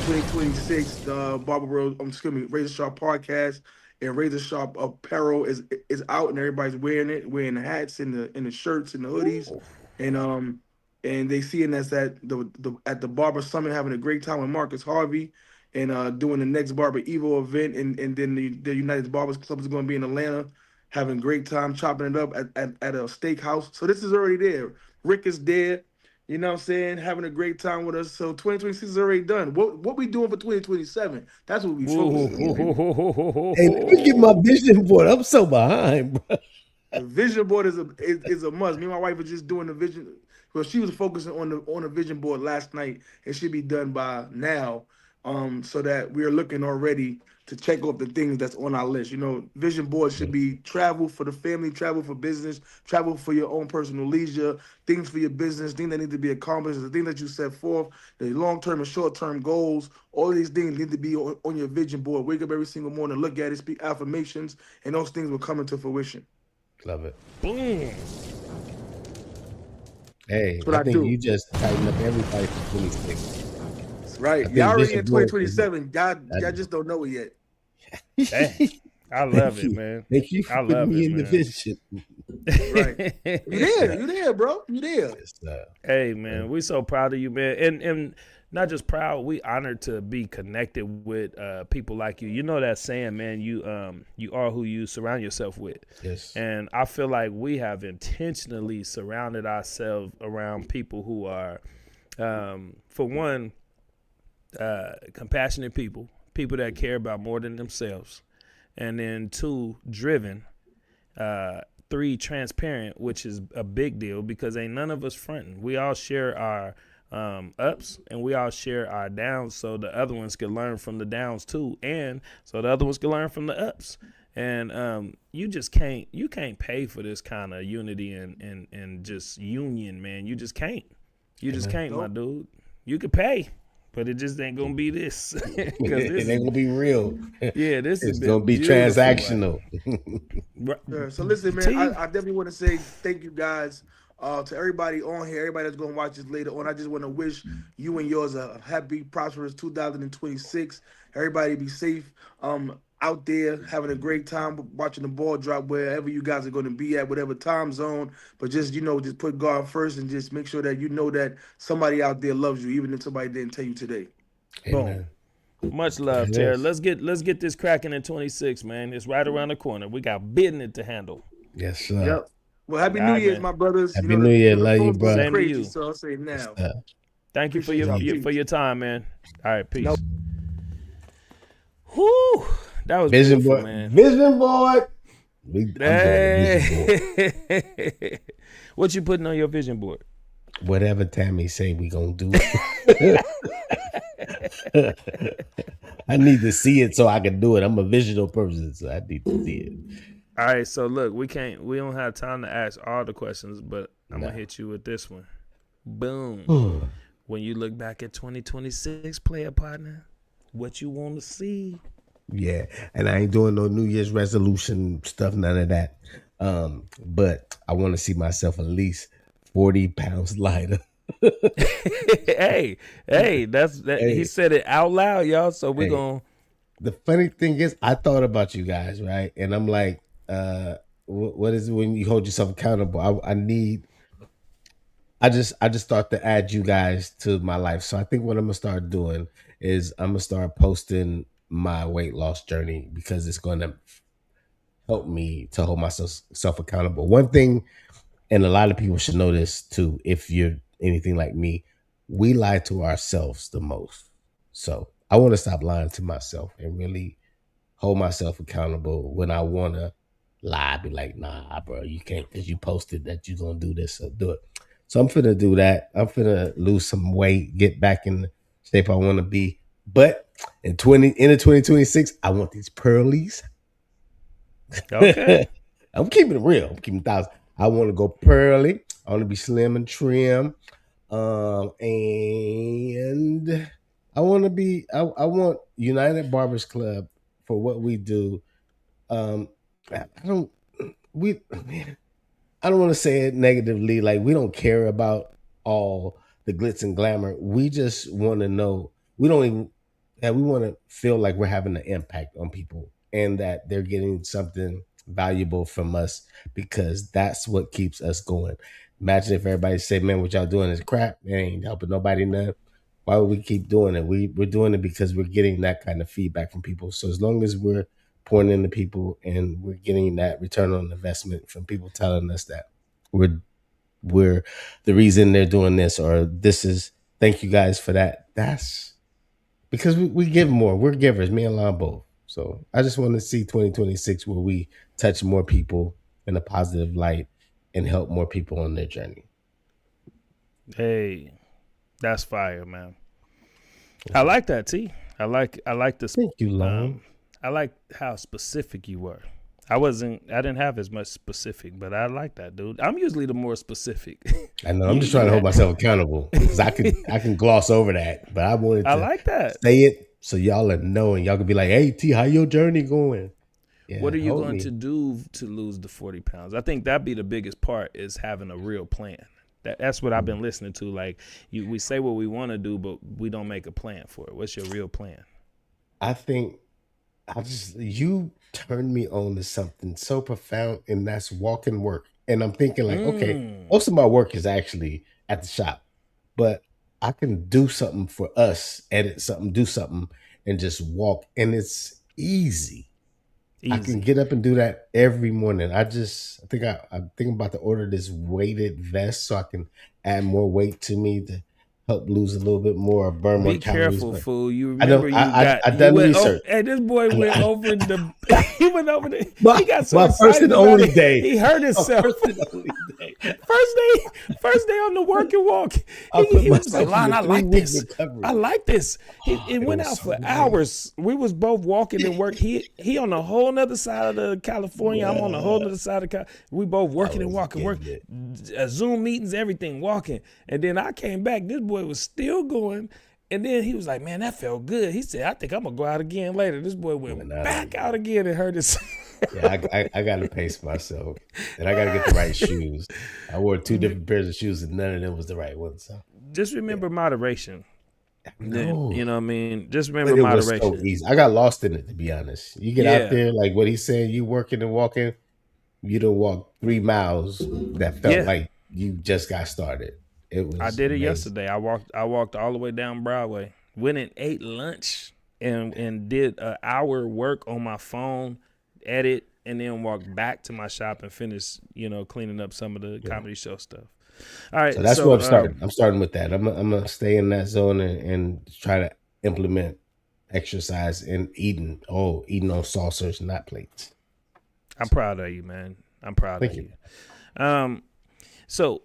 2026. The Barber World, excuse me, Razor Sharp podcast and Razor Sharp apparel is out, and everybody's wearing it, wearing the hats and the shirts and the hoodies, and they seeing us at the Barber Summit, having a great time with Marcus Harvey. And doing the next Barber Evo event, and then the United Barbers Club is going to be in Atlanta, having a great time chopping it up at a steakhouse. So this is already there. Rick is there. You know what I'm saying? Having a great time with us. So 2026 is already done. What we doing for 2027? That's what we focusing on right now. Hey, let me get my vision board. I'm so behind, bro. The vision board is a must. Me and my wife are just doing the vision. Well, she was focusing on the vision board last night. It should be done by now. So that we are looking already to check off the things that's on our list. Vision board should be travel for the family, travel for business, travel for your own personal leisure, things for your business, things that need to be accomplished, the things that you set forth, the long-term and short-term goals. All of these things need to be on your vision board. Wake up every single morning, look at it, speak affirmations, and those things will come into fruition. Love it. Boom. Hey, That's what I I think do. you just tightened up everybody for 26. I Right. Y'all think already vision in board is 2027. Y'all that just don't know it yet. Dang. I love thank it, you. man. Thank you I for putting love me it, in the man. vision. Right. You Yes, there. sir. You there, bro. You there. Yes, sir. Hey, man, we so proud of you, man. And not just proud, we honored to be connected with people like you. You know that saying, man, you are who you surround yourself with. Yes. And I feel like we have intentionally surrounded ourselves around people who are for one, compassionate people that care about more than themselves, and then two, driven, three, transparent, which is a big deal because ain't none of us fronting. We all share our ups and we all share our downs, so the other ones can learn from the downs too, and so the other ones can learn from the ups. And you can't pay for this kind of unity and just union, man. You just can't. You just can't, my dude. You could pay, but it just ain't gonna be this. It ain't gonna be real. Yeah, this has It's gonna been be beautiful. transactional. Yeah, so listen, man, T, I definitely want to say thank you guys To everybody on here, everybody that's going to watch this later on, I just want to wish you and yours a happy, prosperous 2026. Everybody be safe out there, having a great time watching the ball drop wherever you guys are going to be at, whatever time zone. But just, just put God first and just make sure that you know that somebody out there loves you, even if somebody didn't tell you today. Boom. Much love, Terry. Let's get this cracking in 26, man. It's right around the corner. We got business to handle. Yes, sir. Yep. Well, happy New Year's, my brothers. Happy New Year, love you, bro. Same to you. So I'll say now. Thank you for your time, man. All right, peace. Whoo, that was Vision beautiful, board, man. Vision board. Hey. What you putting on your vision board? Whatever Tammy say we gonna do. I need to see it so I can do it. I'm a visual person, so I need to see it. All right, so look, we don't have time to ask all the questions, but I'm gonna hit you with this one. Boom. When you look back at 2026, player partner, what you want to see? Yeah, and I ain't doing no New Year's resolution stuff, none of that. But I want to see myself at least 40 pounds lighter. hey, that's that. Hey. He said it out loud, y'all. So we're gonna. The funny thing is, I thought about you guys, right? And I'm like, what is it when you hold yourself accountable? I just thought to add you guys to my life. So I think what I'm gonna start doing is I'm gonna start posting my weight loss journey, because it's gonna help me to hold myself accountable. One thing, and a lot of people should know this too, if you're anything like me, we lie to ourselves the most. So I want to stop lying to myself and really hold myself accountable. When I want to lie, be like, nah, bro, you can't, because you posted that you're going to do this, so do it. So I'm finna do that. I'm finna lose some weight, get back in the shape I want to be. But in 2026, I want these pearlies. Okay. I'm keeping it real. I'm keeping 1,000. I want to go pearly. I want to be slim and trim. And I want to be, I want United Barbers Club for what we do. I don't want to say it negatively. Like, we don't care about all the glitz and glamour. We just want to know, we want to feel like we're having an impact on people and that they're getting something valuable from us, because that's what keeps us going. Imagine if everybody said, man, what y'all doing is crap. It ain't helping nobody none. Why would we keep doing it? We're doing it because we're getting that kind of feedback from people. So as long as we're pouring into people and we're getting that return on investment from people telling us that we're the reason they're doing this, or this is, thank you guys for that. That's because we give more. We're givers, me and Lon both. So I just want to see 2026 where we touch more people in a positive light and help more people on their journey. Hey, that's fire, man. I like that, T. I like this. Thank you, Lon. I like how specific you were. I didn't have as much specific, but I like that, dude. I'm usually the more specific. I know. I'm just trying to hold myself accountable, because I can gloss over that, but I wanted to like that. Say it so y'all know, and y'all can be like, hey, T, how your journey going? Yeah, what are you going to do to lose the 40 pounds? I think that'd be the biggest part, is having a real plan. That's what I've been listening to. Like, we say what we want to do, but we don't make a plan for it. What's your real plan? I think you turned me on to something so profound, and that's walk and work. And I'm thinking like, okay, most of my work is actually at the shop, but I can do something for us, edit something, do something, and just walk. And it's easy. I can get up and do that every morning. I'm thinking about to order this weighted vest so I can add more weight to me to help lose a little bit more, burn more calories. Be careful, fool. You remember I done research. Hey, this boy went over the. He went over the. He got so excited first and only day. He hurt himself. First day on the work and walk. He was like, Lon, I like this. I like this. It went out for hours. We was both walking and work. He on the whole other side of California. I'm on the whole other side of California. We both working and walking, Zoom meetings, everything, walking. And then I came back. This boy was still going. And then he was like, man, that felt good. He said, I think I'm going to go out again later. This boy went back out again and hurt his. Yeah, I got to pace myself, and I got to get the right shoes. I wore 2 different pairs of shoes, and none of them was the right one. So Just yeah, remember moderation. Then no, you know what I mean. Just remember but it was so moderation. easy. I got lost in it, to be honest. You get out Yeah, there, like what he's saying, you working and walking. You don't walk 3 miles that felt yeah. like you just got started. It I was did it amazing. yesterday. I walked all the way down Broadway. Went and ate lunch and did an hour work on my phone, edit, and then walked back to my shop and finish, cleaning up some of the Yeah. comedy show stuff. All So right, that's where I'm so starting. I'm starting with that. I'm gonna stay in that zone and try to implement exercise and eating. Oh, eating on saucers, not plates. I'm proud of you, man. I'm proud of Thank you. you. So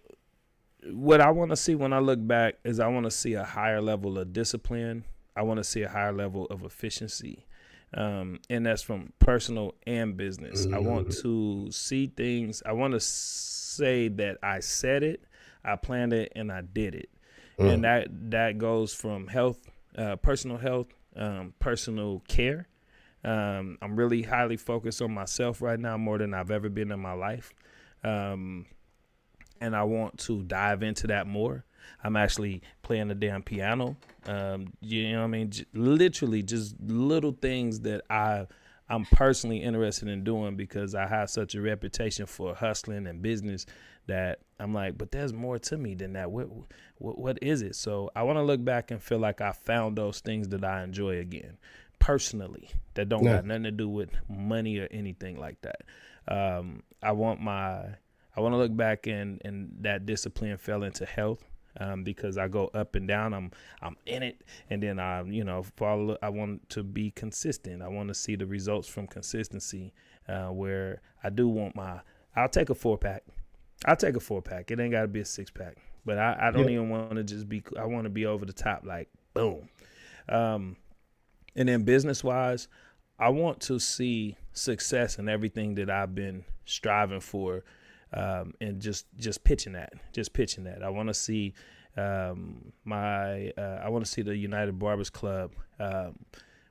what I want to see when I look back is I want to see a higher level of discipline. I want to see a higher level of efficiency. And that's from personal and business. I want to see things. I want to say that I said it, I planned it, and I did it. And that goes from health, personal health, personal care. I'm really highly focused on myself right now, more than I've ever been in my life. And I want to dive into that more. I'm actually playing the damn piano. You know what I mean? Literally just little things that I'm personally interested in doing because I have such a reputation for hustling and business that I'm like, but there's more to me than that. What is it? So I want to look back and feel like I found those things that I enjoy again, personally, that don't got nothing to do with money or anything like that. I want to look back and that discipline fell into health. Because I go up and down, I'm in it, and then I follow. I want to be consistent. I want to see the results from consistency. Where I do want I'll take a 4-pack. I'll take a 4-pack. It ain't got to be a 6-pack, but I don't even want to just be. I want to be over the top, like boom. And then business wise, I want to see success in everything that I've been striving for. And just pitching that. I want to see I want to see the United Barbers Club.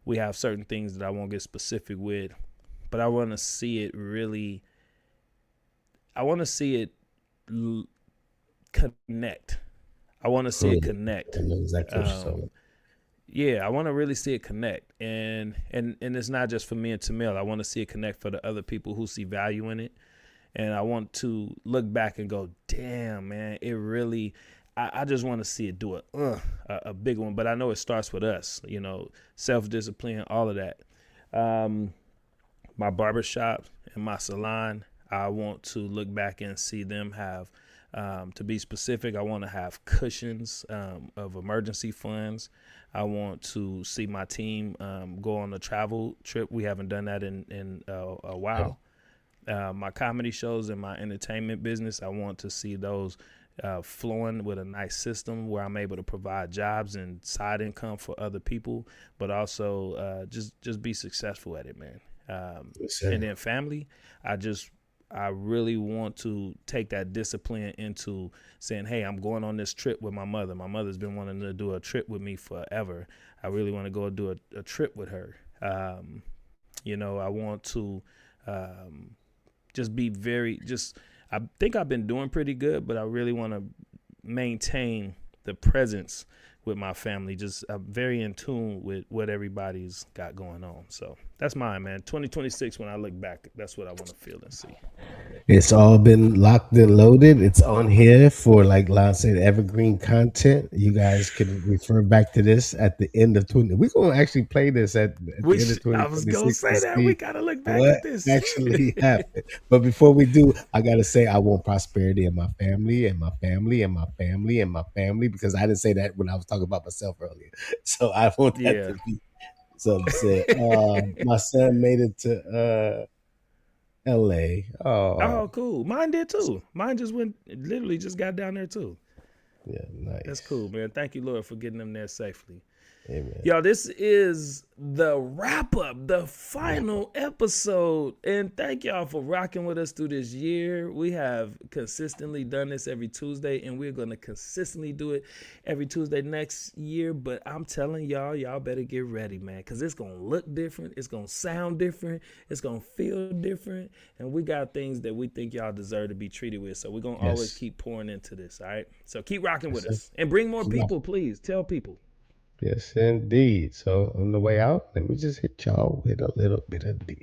We have certain things that I won't get specific with, but I want to see it really. I want to see it connect. I want to see it connect. I know exactly what you're talking about. Yeah, I want to really see it connect, and it's not just for me and Tamil. I want to see it connect for the other people who see value in it. And I want to look back and go, damn, man, it really, I just want to see it do a big one. But I know it starts with us, self-discipline, all of that. My barbershop and my salon, I want to look back and see them have, to be specific, I want to have cushions of emergency funds. I want to see my team go on a travel trip. We haven't done that in a while. My comedy shows and my entertainment business, I want to see those flowing with a nice system where I'm able to provide jobs and side income for other people, but also just be successful at it, man. And then family, I really want to take that discipline into saying, hey, I'm going on this trip with my mother. My mother's been wanting to do a trip with me forever. I really want to go do a trip with her. I want to just be I think I've been doing pretty good, but I really want to maintain the presence with my family. I'm very in tune with what everybody's got going on. So that's mine, man. 2026, when I look back, that's what I want to feel and see. It's all been locked and loaded. It's on here for, like Lon said, evergreen content. You guys can refer back to this at the end of 20. We're going to actually play this at the end of 2026. I was going to say that. We got to look back what at this. actually happened. But before we do, I got to say I want prosperity in my family and my family and my family and my family, because I didn't say that when I was talking about myself earlier. So I want that to be something said. My son made it to LA. Oh, cool. Mine did too. Mine just got down there too. Yeah, nice. That's cool, man. Thank you, Lord, for getting them there safely. Amen. Y'all, this is the wrap up, the final episode. And thank y'all for rocking with us through this year. We have consistently done this every Tuesday, and we're going to consistently do it every Tuesday next year. But I'm telling y'all better get ready, man, because it's going to look different. It's going to sound different. It's going to feel different. And we got things that we think y'all deserve to be treated with. So we're going to always keep pouring into this, all right? So keep rocking with us. And bring more people, please. Tell people. Yes, indeed. So on the way out, let me just hit y'all with a little bit of the